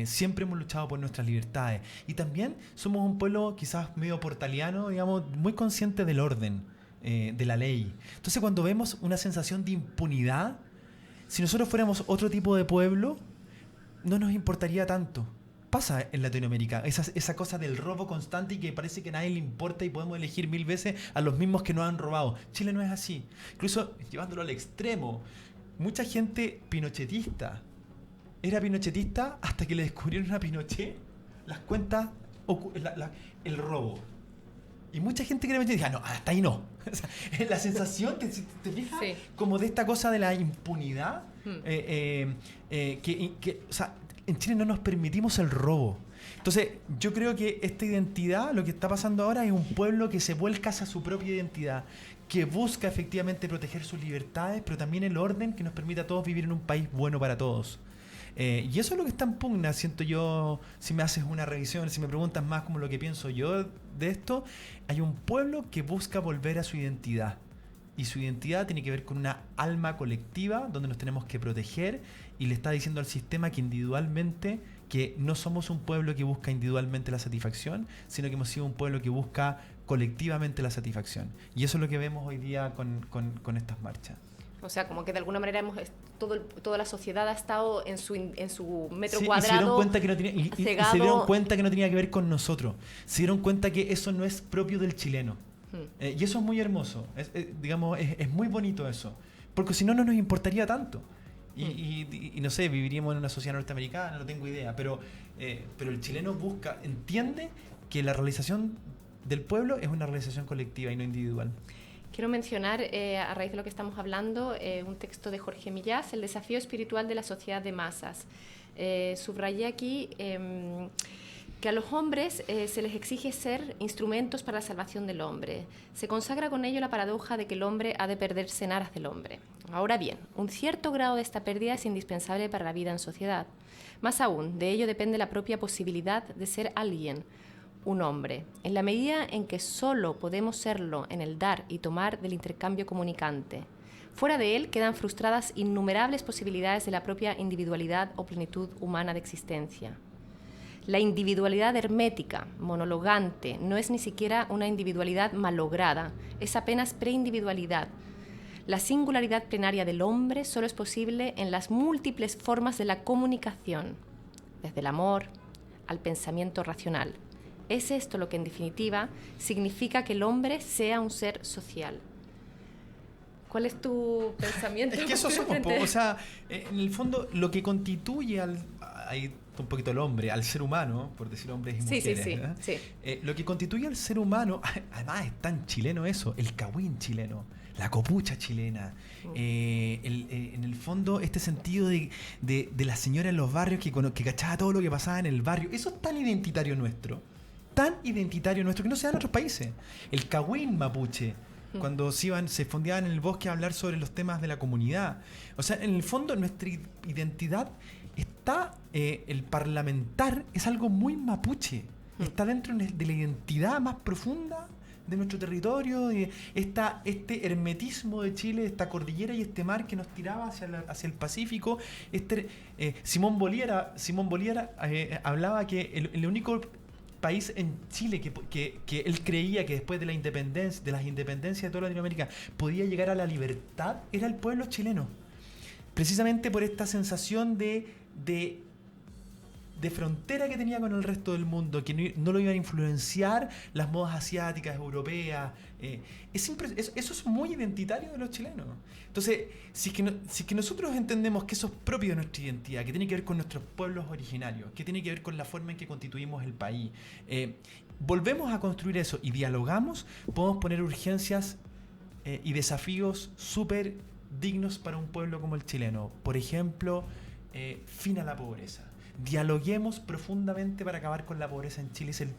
Siempre hemos luchado por nuestras libertades. Y también somos un pueblo quizás medio portaliano, digamos, muy consciente del orden, de la ley. Entonces, cuando vemos una sensación de impunidad, si nosotros fuéramos otro tipo de pueblo, no nos importaría tanto. Pasa en Latinoamérica, esa cosa del robo constante y que parece que a nadie le importa y podemos elegir 1000 veces a los mismos que nos han robado. Chile no es así. Incluso llevándolo al extremo, mucha gente pinochetista era pinochetista hasta que le descubrieron a Pinochet las cuentas, el robo. Y mucha gente que era pinochetista dijo, no, hasta ahí no. O sea, la sensación, ¿te fijas? Sí. Como de esta cosa de la impunidad, o sea, en Chile no nos permitimos el robo. Entonces, yo creo que esta identidad, lo que está pasando ahora, es un pueblo que se vuelca hacia su propia identidad, que busca efectivamente proteger sus libertades, pero también el orden que nos permita a todos vivir en un país bueno para todos. Y eso es lo que está en pugna, siento yo, si me haces una revisión, si me preguntas más como lo que pienso yo de esto, hay un pueblo que busca volver a su identidad. Y su identidad tiene que ver con una alma colectiva donde nos tenemos que proteger y le está diciendo al sistema que individualmente, que no somos un pueblo que busca individualmente la satisfacción, sino que hemos sido un pueblo que busca colectivamente la satisfacción. Y eso es lo que vemos hoy día con estas marchas. O sea, como que de alguna manera toda la sociedad ha estado en su metro sí, cuadrado. Y se dieron cuenta que no tenía, y cegado. Se dieron cuenta que no tenía que ver con nosotros. Se dieron cuenta que eso no es propio del chileno. Y eso es muy hermoso. Es muy bonito eso. Porque si no, no nos importaría tanto. Y no sé, viviríamos en una sociedad norteamericana, no tengo idea. Pero el chileno entiende que la realización del pueblo es una realización colectiva y no individual. Quiero mencionar, a raíz de lo que estamos hablando, un texto de Jorge Millás, El desafío espiritual de la sociedad de masas. Subrayé aquí que a los hombres se les exige ser instrumentos para la salvación del hombre. Se consagra con ello la paradoja de que el hombre ha de perderse en aras del hombre. Ahora bien, un cierto grado de esta pérdida es indispensable para la vida en sociedad. Más aún, de ello depende la propia posibilidad de ser alguien, un hombre, en la medida en que solo podemos serlo en el dar y tomar del intercambio comunicante. Fuera de él quedan frustradas innumerables posibilidades de la propia individualidad o plenitud humana de existencia. La individualidad hermética, monologante, no es ni siquiera una individualidad malograda, es apenas preindividualidad. La singularidad plenaria del hombre solo es posible en las múltiples formas de la comunicación, desde el amor al pensamiento racional. Es esto lo que, en definitiva, significa que el hombre sea un ser social. ¿Cuál es tu pensamiento? Es que eso somos, o sea, en el fondo, lo que constituye ahí un poquito el hombre, al ser humano, por decir hombres y mujeres. Sí. Lo que constituye al ser humano, además es tan chileno eso, el cagüín chileno, la copucha chilena, en el fondo este sentido de la señora en los barrios que cachaba todo lo que pasaba en el barrio, eso es tan identitario nuestro que no se da en otros países. El cagüín mapuche, cuando se fondeaban en el bosque a hablar sobre los temas de la comunidad. O sea, en el fondo nuestra identidad está, el parlamentar es algo muy mapuche, está dentro de la identidad más profunda de nuestro territorio, este hermetismo de Chile, esta cordillera y este mar que nos tiraba hacia el Pacífico. Simón Bolívar hablaba que el único país en Chile que él creía que después de las independencias de toda Latinoamérica podía llegar a la libertad era el pueblo chileno, precisamente por esta sensación de frontera que tenía con el resto del mundo, que no lo iban a influenciar las modas asiáticas, europeas. Eso es muy identitario de los chilenos. Entonces, si es que nosotros entendemos que eso es propio de nuestra identidad, que tiene que ver con nuestros pueblos originarios, que tiene que ver con la forma en que constituimos el país, volvemos a construir eso y dialogamos, podemos poner urgencias y desafíos súper dignos para un pueblo como el chileno. Por ejemplo, fin a la pobreza. Dialoguemos profundamente para acabar con la pobreza en Chile. Es el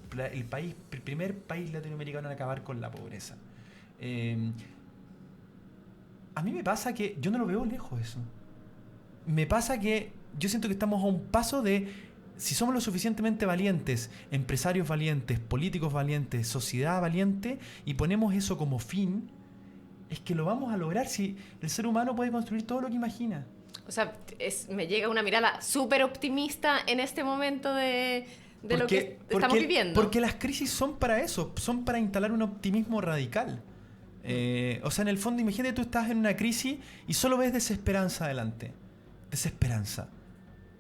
primer país latinoamericano en acabar con la pobreza. A mí me pasa que yo no lo veo lejos eso. Me pasa que yo siento que estamos a un paso de, si somos lo suficientemente valientes, empresarios valientes, políticos valientes, sociedad valiente, y ponemos eso como fin, es que lo vamos a lograr. Si el ser humano puede construir todo lo que imagina. O sea, me llega una mirada súper optimista en este momento de lo que estamos viviendo. Porque las crisis son para eso, son para instalar un optimismo radical. O sea, en el fondo, imagínate, tú estás en una crisis y solo ves desesperanza adelante. Desesperanza.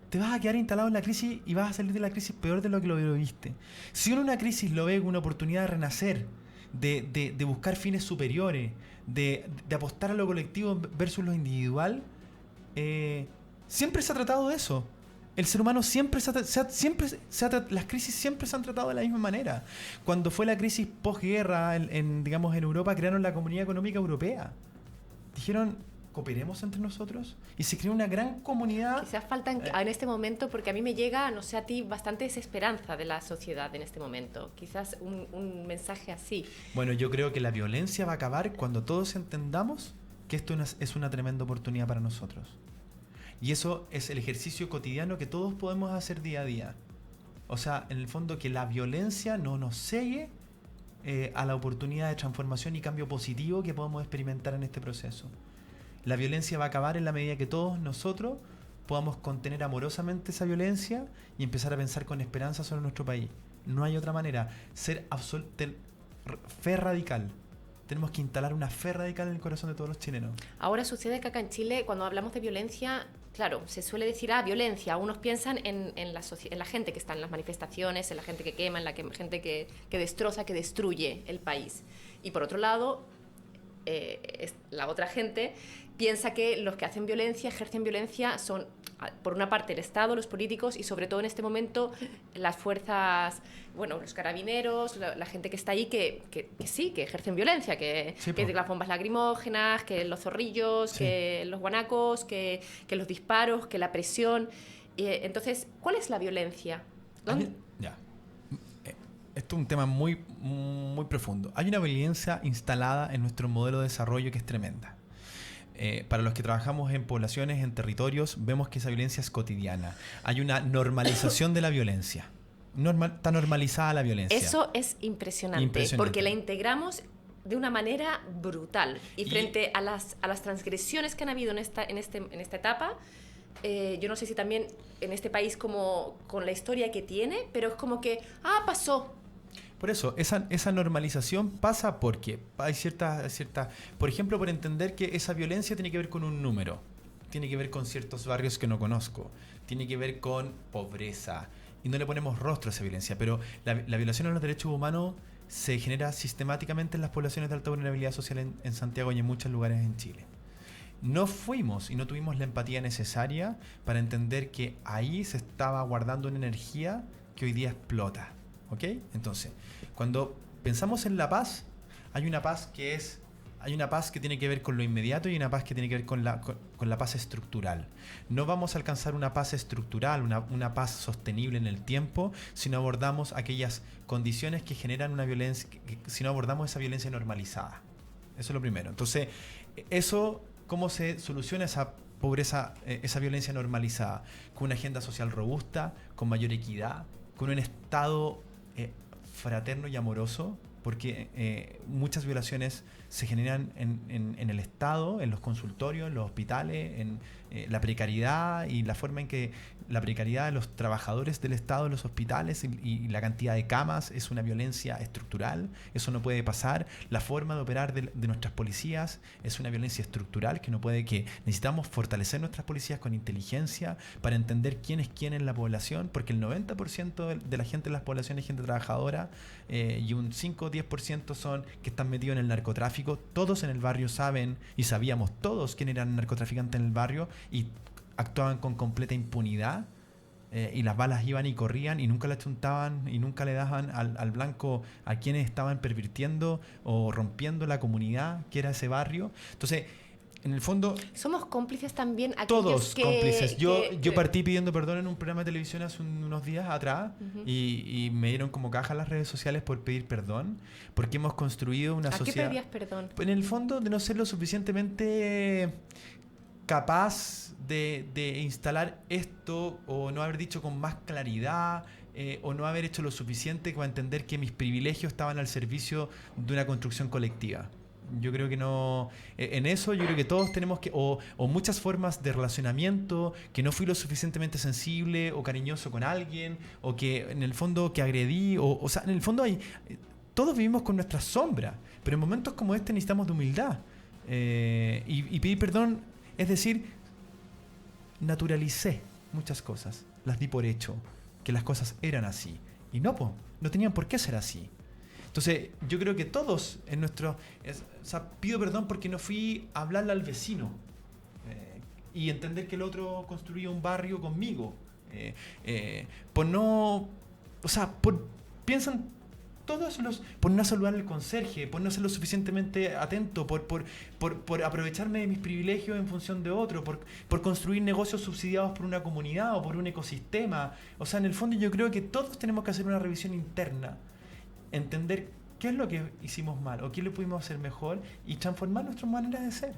Te vas a quedar instalado en la crisis y vas a salir de la crisis peor de lo que lo viste. Si uno en una crisis lo ve como una oportunidad de renacer, de buscar fines superiores, de apostar a lo colectivo versus lo individual, siempre se ha tratado de eso. El ser humano las crisis siempre se han tratado de la misma manera. Cuando fue la crisis posguerra en Europa, crearon la Comunidad Económica Europea. Dijeron, cooperemos entre nosotros, y se creó una gran comunidad. Quizás falta en este momento, porque a mí me llega, no sé a ti, bastante desesperanza de la sociedad en este momento. Quizás un mensaje así. Bueno, yo creo que la violencia va a acabar cuando todos entendamos que esto es una tremenda oportunidad para nosotros. Y eso es el ejercicio cotidiano que todos podemos hacer día a día. O sea, en el fondo, que la violencia no nos cegue a la oportunidad de transformación y cambio positivo que podemos experimentar en este proceso. La violencia va a acabar en la medida que todos nosotros podamos contener amorosamente esa violencia y empezar a pensar con esperanza sobre nuestro país. No hay otra manera. Fe radical. Tenemos que instalar una fe radical en el corazón de todos los chilenos. Ahora sucede que acá en Chile, cuando hablamos de violencia, claro, se suele decir, violencia. Unos piensan en la gente que está en las manifestaciones, en la gente que quema, en la gente que destroza, que destruye el país. Y por otro lado, la otra gente piensa que los que hacen violencia, ejercen violencia, son, por una parte, el Estado, los políticos y, sobre todo en este momento, las fuerzas, los carabineros, la gente que está ahí, que sí, que ejercen violencia, que las bombas lacrimógenas, que los zorrillos, sí, que los guanacos, que los disparos, que la presión. Entonces, ¿cuál es la violencia? Esto es un tema muy, muy profundo. Hay una violencia instalada en nuestro modelo de desarrollo que es tremenda. Para los que trabajamos en poblaciones, en territorios, vemos que esa violencia es cotidiana. Hay una normalización de la violencia. Está normalizada la violencia. Eso es impresionante, porque la integramos de una manera brutal. Y frente a las transgresiones que han habido en esta etapa, yo no sé si también en este país como con la historia que tiene, pero es como que, pasó. Por eso, esa normalización pasa porque hay cierta, por ejemplo, por entender que esa violencia tiene que ver con un número, tiene que ver con ciertos barrios que no conozco, tiene que ver con pobreza, y no le ponemos rostro a esa violencia, pero la violación a los derechos humanos se genera sistemáticamente en las poblaciones de alta vulnerabilidad social en Santiago y en muchos lugares en Chile. No fuimos y no tuvimos la empatía necesaria para entender que ahí se estaba guardando una energía que hoy día explota. ¿Ok? Entonces, cuando pensamos en la paz, hay una paz que tiene que ver con lo inmediato y una paz que tiene que ver con la paz estructural. No vamos a alcanzar una paz estructural, una paz sostenible en el tiempo, si no abordamos aquellas condiciones que generan una violencia, si no abordamos esa violencia normalizada. Eso es lo primero. Entonces, ¿cómo se soluciona esa pobreza, esa violencia normalizada? Con una agenda social robusta, con mayor equidad, con un Estado fraterno y amoroso, porque muchas violaciones se generan en el Estado, en los consultorios, en los hospitales, en la precariedad y la forma en que la precariedad de los trabajadores del Estado en los hospitales y la cantidad de camas es una violencia estructural. Eso no puede pasar. La forma de operar de nuestras policías es una violencia estructural que necesitamos fortalecer nuestras policías con inteligencia para entender quién es quién en la población, porque el 90% de la gente en las poblaciones es gente trabajadora y un 5 o 10% son que están metidos en el narcotráfico. Todos en el barrio saben y sabíamos todos quién eran narcotraficantes en el barrio y actuaban con completa impunidad y las balas iban y corrían y nunca le chuntaban y nunca le daban al blanco a quienes estaban pervirtiendo o rompiendo la comunidad que era ese barrio. Entonces, en el fondo... Somos cómplices también aquellos todos cómplices. Yo partí pidiendo perdón en un programa de televisión hace unos días atrás y me dieron como caja las redes sociales por pedir perdón, porque hemos construido una sociedad... ¿A qué pedías perdón? En el fondo de no ser lo suficientemente... capaz de instalar esto o no haber dicho con más claridad o no haber hecho lo suficiente para entender que mis privilegios estaban al servicio de una construcción colectiva. Yo creo que no... En eso yo creo que todos tenemos que... O muchas formas de relacionamiento, que no fui lo suficientemente sensible o cariñoso con alguien, o que en el fondo que agredí, o sea, en el fondo hay... Todos vivimos con nuestras sombras, pero en momentos como este necesitamos de humildad. Y pedir perdón, es decir, naturalicé muchas cosas, las di por hecho, que las cosas eran así. Y no tenían por qué ser así. Entonces, yo creo que todos en nuestro... o sea, pido perdón porque no fui a hablarle al vecino y entender que el otro construía un barrio conmigo. Por no... O sea, piensan todos los... Por no saludar al conserje, por no ser lo suficientemente atento, por aprovecharme de mis privilegios en función de otro, por construir negocios subsidiados por una comunidad o por un ecosistema. O sea, en el fondo yo creo que todos tenemos que hacer una revisión interna. Entender qué es lo que hicimos mal o qué le pudimos hacer mejor y transformar nuestras maneras de ser.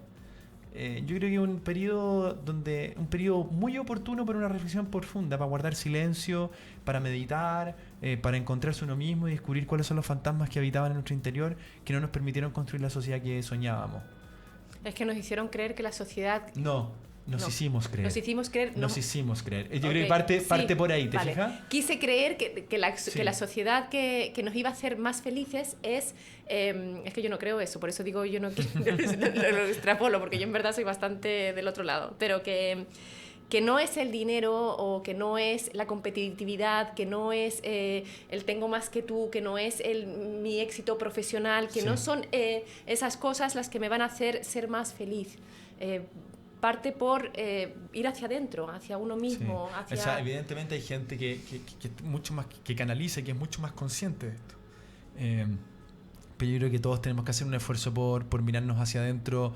Yo creo que un periodo muy oportuno para una reflexión profunda, para guardar silencio, para meditar, para encontrarse uno mismo y descubrir cuáles son los fantasmas que habitaban en nuestro interior que no nos permitieron construir la sociedad que soñábamos. Es que nos hicieron creer que la sociedad... Nos hicimos creer. Nos hicimos creer. Nos hicimos creer. Yo creo que parte por ahí, ¿te fijas? Quise creer que la sociedad que nos iba a hacer más felices es que yo no creo eso, por eso digo yo no lo extrapolo, porque yo en verdad soy bastante del otro lado, pero que no es el dinero o que no es la competitividad, que no es el tengo más que tú, que no es mi éxito profesional, que no son esas cosas las que me van a hacer ser más feliz. Parte por ir hacia adentro, hacia uno mismo. Sí. O sea, evidentemente hay gente que mucho más que canaliza y que es mucho más consciente de esto. Pero yo creo que todos tenemos que hacer un esfuerzo por mirarnos hacia adentro,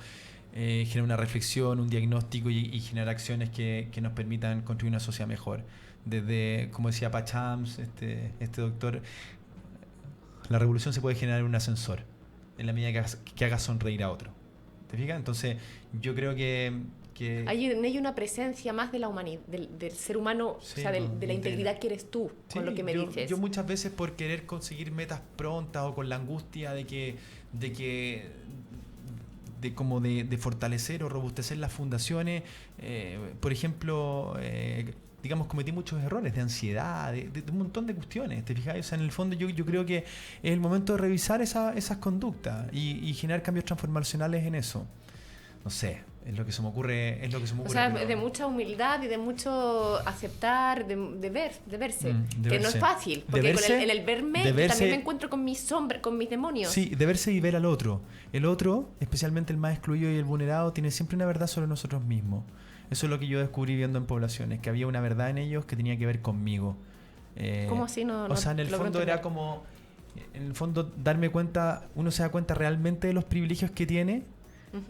generar una reflexión, un diagnóstico y generar acciones que nos permitan construir una sociedad mejor. Desde, como decía Pachams, este doctor, la revolución se puede generar en un ascensor, en la medida que haga sonreír a otro. ¿Te fijas? Entonces, yo creo que hay una presencia más de la humanidad, del ser humano, sí, o sea, de la integridad que eres tú, sí, con lo que me dices. Yo muchas veces por querer conseguir metas prontas o con la angustia de fortalecer o robustecer las fundaciones, por ejemplo, digamos, cometí muchos errores de ansiedad, de un montón de cuestiones, ¿te fijas? O sea, en el fondo yo creo que es el momento de revisar esas conductas y generar cambios transformacionales en eso. No sé, es lo que se me ocurre. O sea, de mucha humildad y de mucho aceptar, de verse. Que no es fácil, porque en el verme yo también me encuentro con mis sombras, con mis demonios. Sí, de verse y ver al otro. El otro, especialmente el más excluido y el vulnerado, tiene siempre una verdad sobre nosotros mismos. Eso es lo que yo descubrí viendo en poblaciones, que había una verdad en ellos que tenía que ver conmigo. ¿Cómo así? O sea, en el fondo era como... En el fondo, darme cuenta, uno se da cuenta realmente de los privilegios que tiene,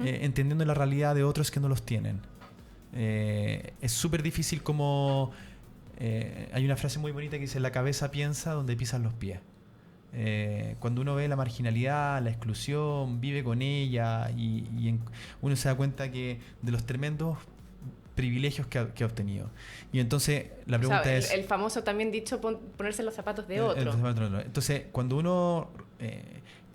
entendiendo la realidad de otros que no los tienen. Es súper difícil como... hay una frase muy bonita que dice, la cabeza piensa donde pisan los pies. Cuando uno ve la marginalidad, la exclusión, vive con ella y uno se da cuenta que de los tremendos privilegios que ha obtenido. Y entonces la pregunta es... El famoso también dicho, ponerse en los zapatos de otro. Entonces, cuando uno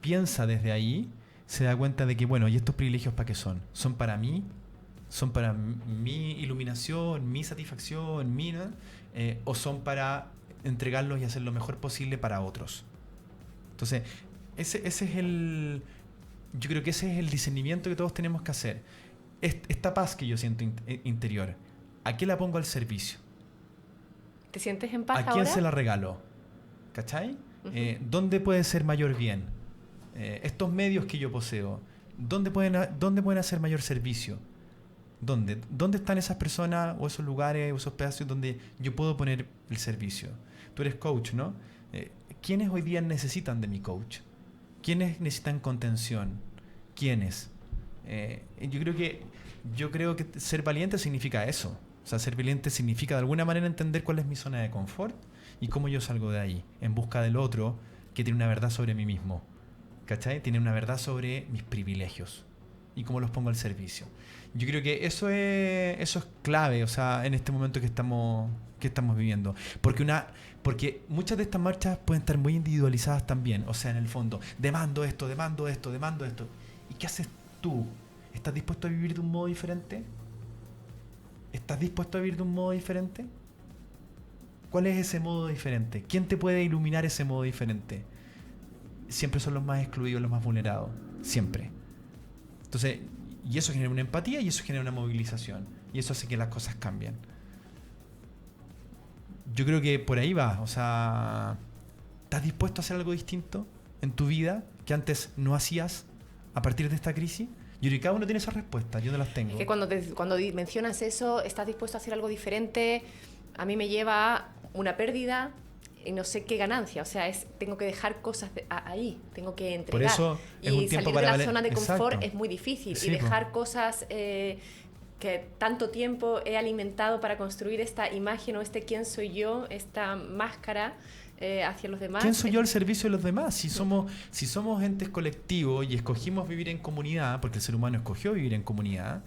piensa desde ahí, se da cuenta de que, bueno, ¿y estos privilegios para qué son? ¿Son para mí? ¿Son para mi iluminación, mi satisfacción, o son para entregarlos y hacer lo mejor posible para otros? Entonces, ese es yo creo que ese es el discernimiento que todos tenemos que hacer. Esta paz que yo siento interior, ¿a qué la pongo al servicio? ¿Te sientes en paz ahora? ¿A quién se la regalo? ¿Cachai? ¿Dónde puede ser mayor bien? Estos medios que yo poseo, ¿dónde pueden hacer mayor servicio? ¿Dónde están esas personas o esos lugares o esos pedazos donde yo puedo poner el servicio? Tú eres coach, ¿no? ¿Quiénes hoy día necesitan de mi coach? ¿Quiénes necesitan contención? ¿Quiénes? Yo creo que ser valiente significa eso. O sea, ser valiente significa de alguna manera entender cuál es mi zona de confort y cómo yo salgo de ahí, en busca del otro que tiene una verdad sobre mí mismo. ¿Cachai? Tiene una verdad sobre mis privilegios. y cómo los pongo al servicio. Yo creo que eso es clave, o sea, en este momento que estamos viviendo. Porque muchas de estas marchas pueden estar muy individualizadas también. O sea, en el fondo, demando esto. ¿Y qué haces tú? ¿Estás dispuesto a vivir de un modo diferente? ¿Estás dispuesto a vivir de un modo diferente? ¿Cuál es ese modo diferente? ¿Quién te puede iluminar ese modo diferente? Siempre son los más excluidos, los más vulnerados. Siempre. Entonces, y eso genera una empatía y eso genera una movilización. Y eso hace que las cosas cambien. Yo creo que por ahí va. O sea, ¿estás dispuesto a hacer algo distinto en tu vida que antes no hacías a partir de esta crisis? Yo creo que cada uno tiene esas respuestas. Yo no las tengo. Es que cuando mencionas eso, ¿estás dispuesto a hacer algo diferente? A mí me lleva a una pérdida y no sé qué ganancia. O sea, tengo que dejar cosas ahí, tengo que entregar. Por eso es un tiempo salir para de la zona de confort. Exacto. Es muy difícil. Sí, y dejar cosas que tanto tiempo he alimentado para construir esta imagen o quién soy yo, esta máscara hacia los demás. ¿Quién soy yo al servicio de los demás? Si somos entes colectivos y escogimos vivir en comunidad, porque el ser humano escogió vivir en comunidad,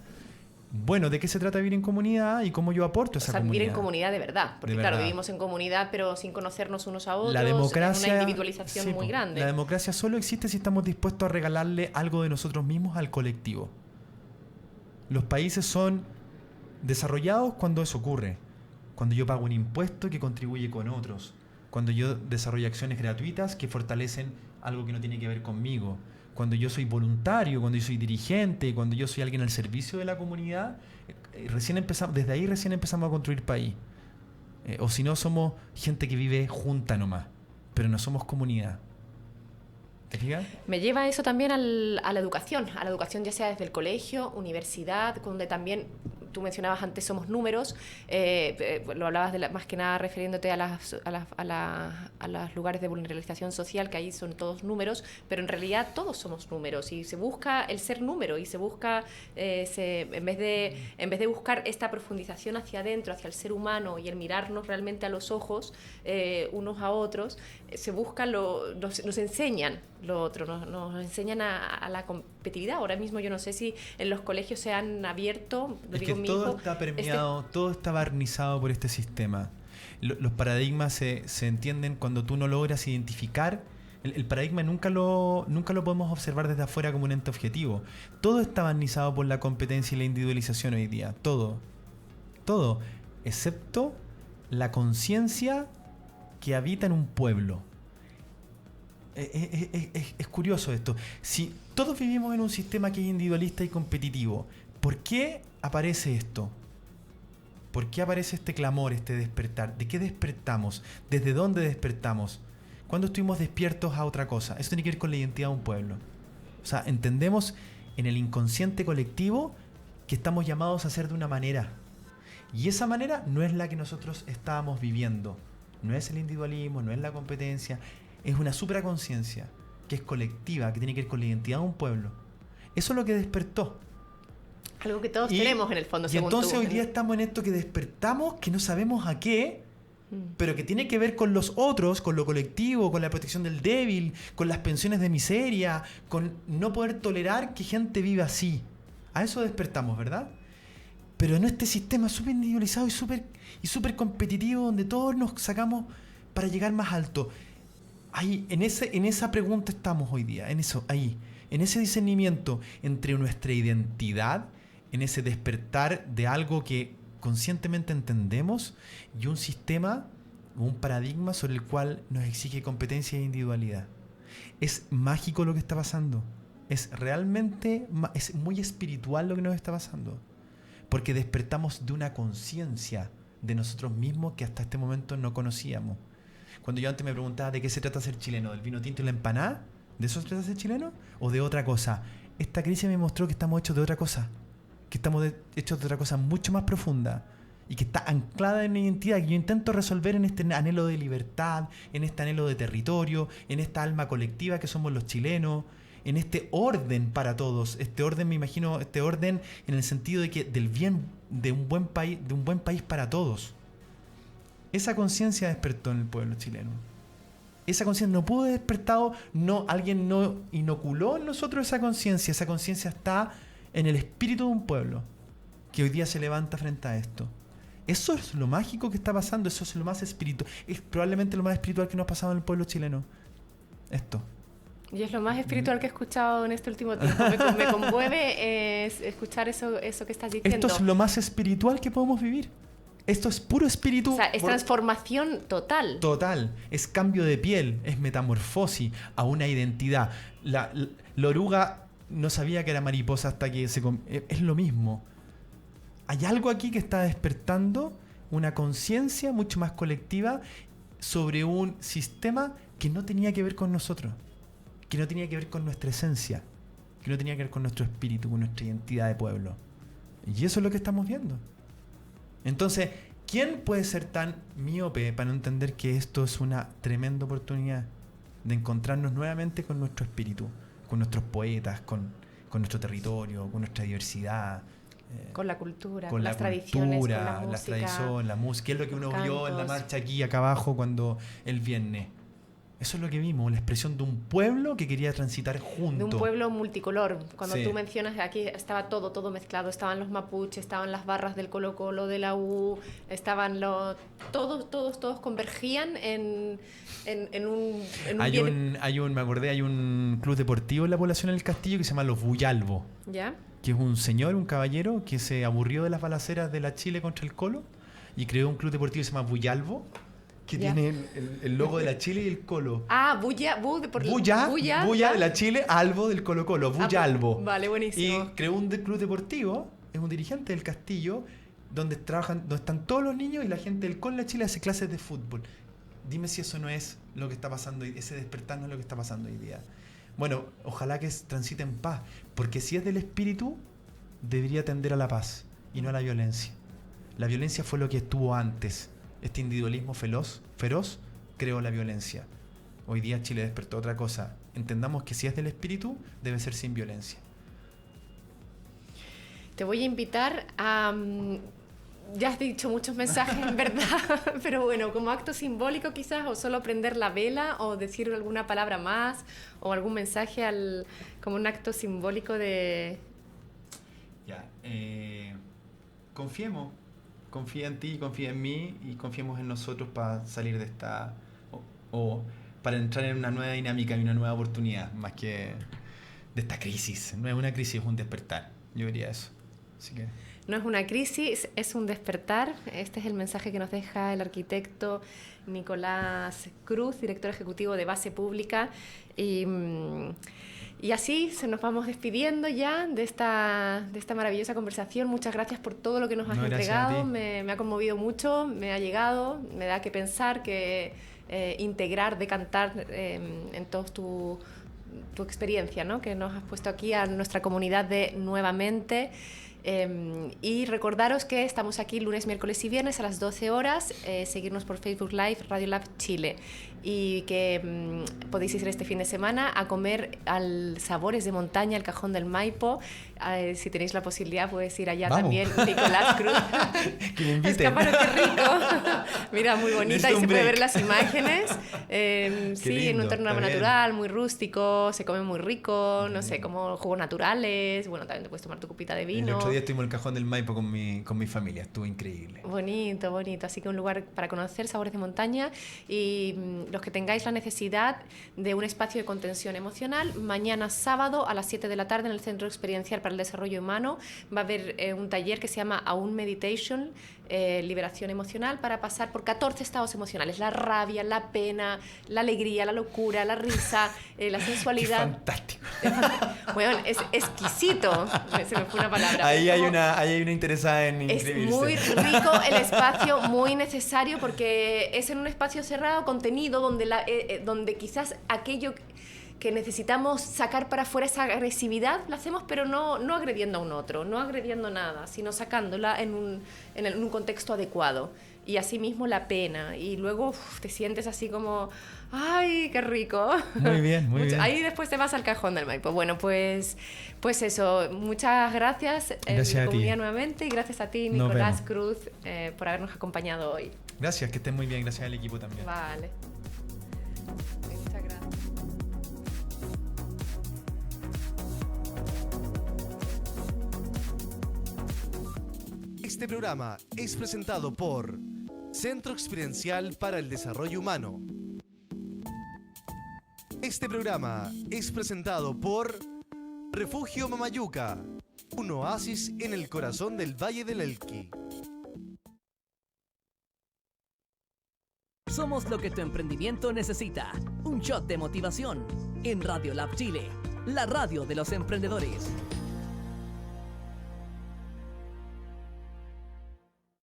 bueno, ¿de qué se trata vivir en comunidad y cómo yo aporto a esa comunidad? Vivir en comunidad de verdad. Porque de claro, verdad. vivimos en comunidad, pero sin conocernos unos a otros. La democracia, una individualización muy grande. La democracia solo existe si estamos dispuestos a regalarle algo de nosotros mismos al colectivo. Los países son desarrollados cuando eso ocurre. Cuando yo pago un impuesto que contribuye con otros. Cuando yo desarrollo acciones gratuitas que fortalecen algo que no tiene que ver conmigo. Cuando yo soy voluntario, cuando yo soy dirigente, cuando yo soy alguien al servicio de la comunidad, desde ahí recién empezamos a construir país. O si no, somos gente que vive junta nomás, pero no somos comunidad. ¿Te fijas? Me lleva eso también a la educación ya sea desde el colegio, universidad, donde también tú mencionabas antes somos números, lo hablabas más que nada refiriéndote a los lugares de vulnerabilización social, que ahí son todos números, pero en realidad todos somos números y se busca el ser número y se busca, en vez de buscar esta profundización hacia adentro, hacia el ser humano y el mirarnos realmente a los ojos unos a otros, se busca, nos enseñan lo otro, nos enseñan a la competitividad. Ahora mismo yo no sé si en los colegios se han abierto, lo digo mi todo hijo, está permeado, todo está barnizado por este sistema. Los paradigmas se entienden cuando tú no logras identificar. El paradigma nunca lo podemos observar desde afuera como un ente objetivo. Todo está barnizado por la competencia y la individualización hoy día. Todo, excepto la conciencia que habita en un pueblo. Es curioso esto. Si todos vivimos en un sistema que es individualista y competitivo, ¿por qué aparece esto? ¿Por qué aparece este clamor, este despertar? ¿De qué despertamos? ¿Desde dónde despertamos? ¿Cuándo estuvimos despiertos a otra cosa? Eso tiene que ver con la identidad de un pueblo. O sea, entendemos en el inconsciente colectivo que estamos llamados a ser de una manera. Y esa manera no es la que nosotros estábamos viviendo. No es el individualismo, no es la competencia. Es una supraconciencia que es colectiva, que tiene que ver con la identidad de un pueblo. Eso es lo que despertó. Algo que todos tenemos en el fondo. Y entonces hoy día estamos en esto que despertamos, que no sabemos a qué, pero que tiene que ver con los otros, con lo colectivo, con la protección del débil, con las pensiones de miseria, con no poder tolerar que gente viva así. A eso despertamos, ¿verdad? Pero en este sistema súper individualizado y súper competitivo, donde todos nos sacamos para llegar más alto. Ahí, en esa pregunta estamos hoy día, en ese discernimiento entre nuestra identidad, en ese despertar de algo que conscientemente entendemos y un sistema, un paradigma sobre el cual nos exige competencia e individualidad. Es mágico lo que está pasando. Es muy espiritual lo que nos está pasando. Porque despertamos de una conciencia de nosotros mismos que hasta este momento no conocíamos. Cuando yo antes me preguntaba de qué se trata ser chileno, del vino tinto y la empanada, ¿de eso se trata ser chileno? ¿O de otra cosa? Esta crisis me mostró que estamos hechos de otra cosa. Que estamos hechos de otra cosa mucho más profunda. Y que está anclada en una identidad que yo intento resolver en este anhelo de libertad, en este anhelo de territorio, en esta alma colectiva que somos los chilenos, en este orden para todos. Este orden, me imagino, este orden en el sentido de que del bien de un buen país para todos. Esa conciencia despertó en el pueblo chileno. Esa conciencia no pudo haber despertado, alguien no inoculó en nosotros esa conciencia. Esa conciencia está en el espíritu de un pueblo que hoy día se levanta frente a esto. Eso es lo mágico que está pasando, eso es lo más espiritual, es probablemente lo más espiritual que nos ha pasado en el pueblo chileno. Esto. Y es lo más espiritual que he escuchado en este último tiempo. Me conmueve escuchar eso que estás diciendo. Esto es lo más espiritual que podemos vivir. Esto es puro espíritu. O sea, es transformación total. Total. Es cambio de piel, es metamorfosis a una identidad. La oruga no sabía que era mariposa hasta que es lo mismo. Hay algo aquí que está despertando una conciencia mucho más colectiva sobre un sistema que no tenía que ver con nosotros, que no tenía que ver con nuestra esencia, que no tenía que ver con nuestro espíritu, con nuestra identidad de pueblo. Y eso es lo que estamos viendo. Entonces, ¿quién puede ser tan miope para no entender que esto es una tremenda oportunidad de encontrarnos nuevamente con nuestro espíritu, con nuestros poetas, con nuestro territorio, con nuestra diversidad? Con la cultura, con las la tradiciones, cultura, con la música, las tradiciones, la música. ¿Qué es lo que uno los vio en la cantos. marcha aquí, acá abajo, cuando el viernes? Eso es lo que vimos, la expresión de un pueblo que quería transitar junto. De un pueblo multicolor. Cuando Sí. tú mencionas, aquí estaba todo mezclado. Estaban los mapuches, estaban las barras del Colo-Colo, de la U, estaban todos convergían en un... Hay un club deportivo en la población del Castillo que se llama Los Buyalbo, ¿Ya? que es un señor, un caballero que se aburrió de las balaceras de la Chile contra el Colo y creó un club deportivo que se llama Buyalbo, que Ya. tiene el logo de la Chile y el Colo. Ah, Buya Buya de la Chile, Albo del Colo Colo, Buyalbo. Vale, buenísimo. Y creó un club deportivo, es un dirigente del Castillo, donde están todos los niños y la gente del Colo de Chile hace clases de fútbol. Dime si eso no es lo que está pasando, ese despertar no es lo que está pasando hoy día. Bueno, ojalá que transite en paz, porque si es del espíritu, debería tender a la paz y no a la violencia. La violencia fue lo que estuvo antes. Este individualismo feroz creó la violencia. Hoy día Chile despertó otra cosa. Entendamos que si es del espíritu, debe ser sin violencia. Te voy a invitar a... ya has dicho muchos mensajes, en verdad, pero bueno, como acto simbólico quizás, o solo prender la vela, o decir alguna palabra más, o algún mensaje como un acto simbólico de... Ya, confiemos. Confía en ti, confía en mí y confiemos en nosotros para salir de esta... o para entrar en una nueva dinámica y una nueva oportunidad, más que de esta crisis. No es una crisis, es un despertar. Yo diría eso. Así que... No es una crisis, es un despertar. Este es el mensaje que nos deja el arquitecto Nicolás Cruz, director ejecutivo de Base Pública. Y así nos vamos despidiendo ya de esta maravillosa conversación. Muchas gracias por todo lo que nos has entregado. Me ha conmovido mucho, me ha llegado, me da que pensar, que integrar, decantar en toda tu experiencia, ¿no? Que nos has puesto aquí a nuestra comunidad de Nuevamente. Y recordaros que estamos aquí lunes, miércoles y viernes a las 12 horas, seguirnos por Facebook Live, Radio Lab Chile, y que podéis ir este fin de semana a comer al Sabores de Montaña, el Cajón del Maipo. Si tenéis la posibilidad, puedes ir allá. Vamos. También, Nicolás Cruz. Que me inviten. Escápalo, qué rico. Mira, muy bonita, y se puede ver las imágenes. Sí, lindo, en un entorno está bien. natural, muy rústico, se come muy rico, no sé, como jugos naturales. Bueno, también te puedes tomar tu copita de vino. El otro día estuvimos en el Cajón del Maipo con mi familia, estuvo increíble. Bonito, bonito. Así que un lugar para conocer, Sabores de Montaña. Y los que tengáis la necesidad de un espacio de contención emocional, mañana sábado a las 7 de la tarde en el Centro Experiencial para el Desarrollo Humano va a haber un taller que se llama Aún Meditation, liberación emocional, para pasar por 14 estados emocionales: la rabia, la pena, la alegría, la locura, la risa, la sensualidad. Qué fantástico. Bueno, es exquisito. Se me fue una palabra. Ahí hay Como- una interesada en Es inscribirse. muy rico el espacio, muy necesario, porque es en un espacio cerrado, contenido, donde quizás aquello que necesitamos sacar para afuera, esa agresividad, la hacemos, pero no agrediendo a un otro, no agrediendo nada, sino sacándola en un contexto adecuado. Y así mismo la pena. Y luego te sientes así como... ¡Ay, qué rico! Muy bien, muy bien. Ahí después te vas al Cajón del Maipo. Bueno, pues eso. Muchas gracias, Gracias a ti. comunidad nuevamente, y gracias a ti, Nos Nicolás vemos. Cruz, por habernos acompañado hoy. Gracias, que estén muy bien. Gracias al equipo también. Vale. Muchas gracias. Este programa es presentado por Centro Experiencial para el Desarrollo Humano. Este programa es presentado por Refugio Mamayuca, un oasis en el corazón del Valle del Elqui. Somos lo que tu emprendimiento necesita. Un shot de motivación en Radio Lab Chile, la radio de los emprendedores.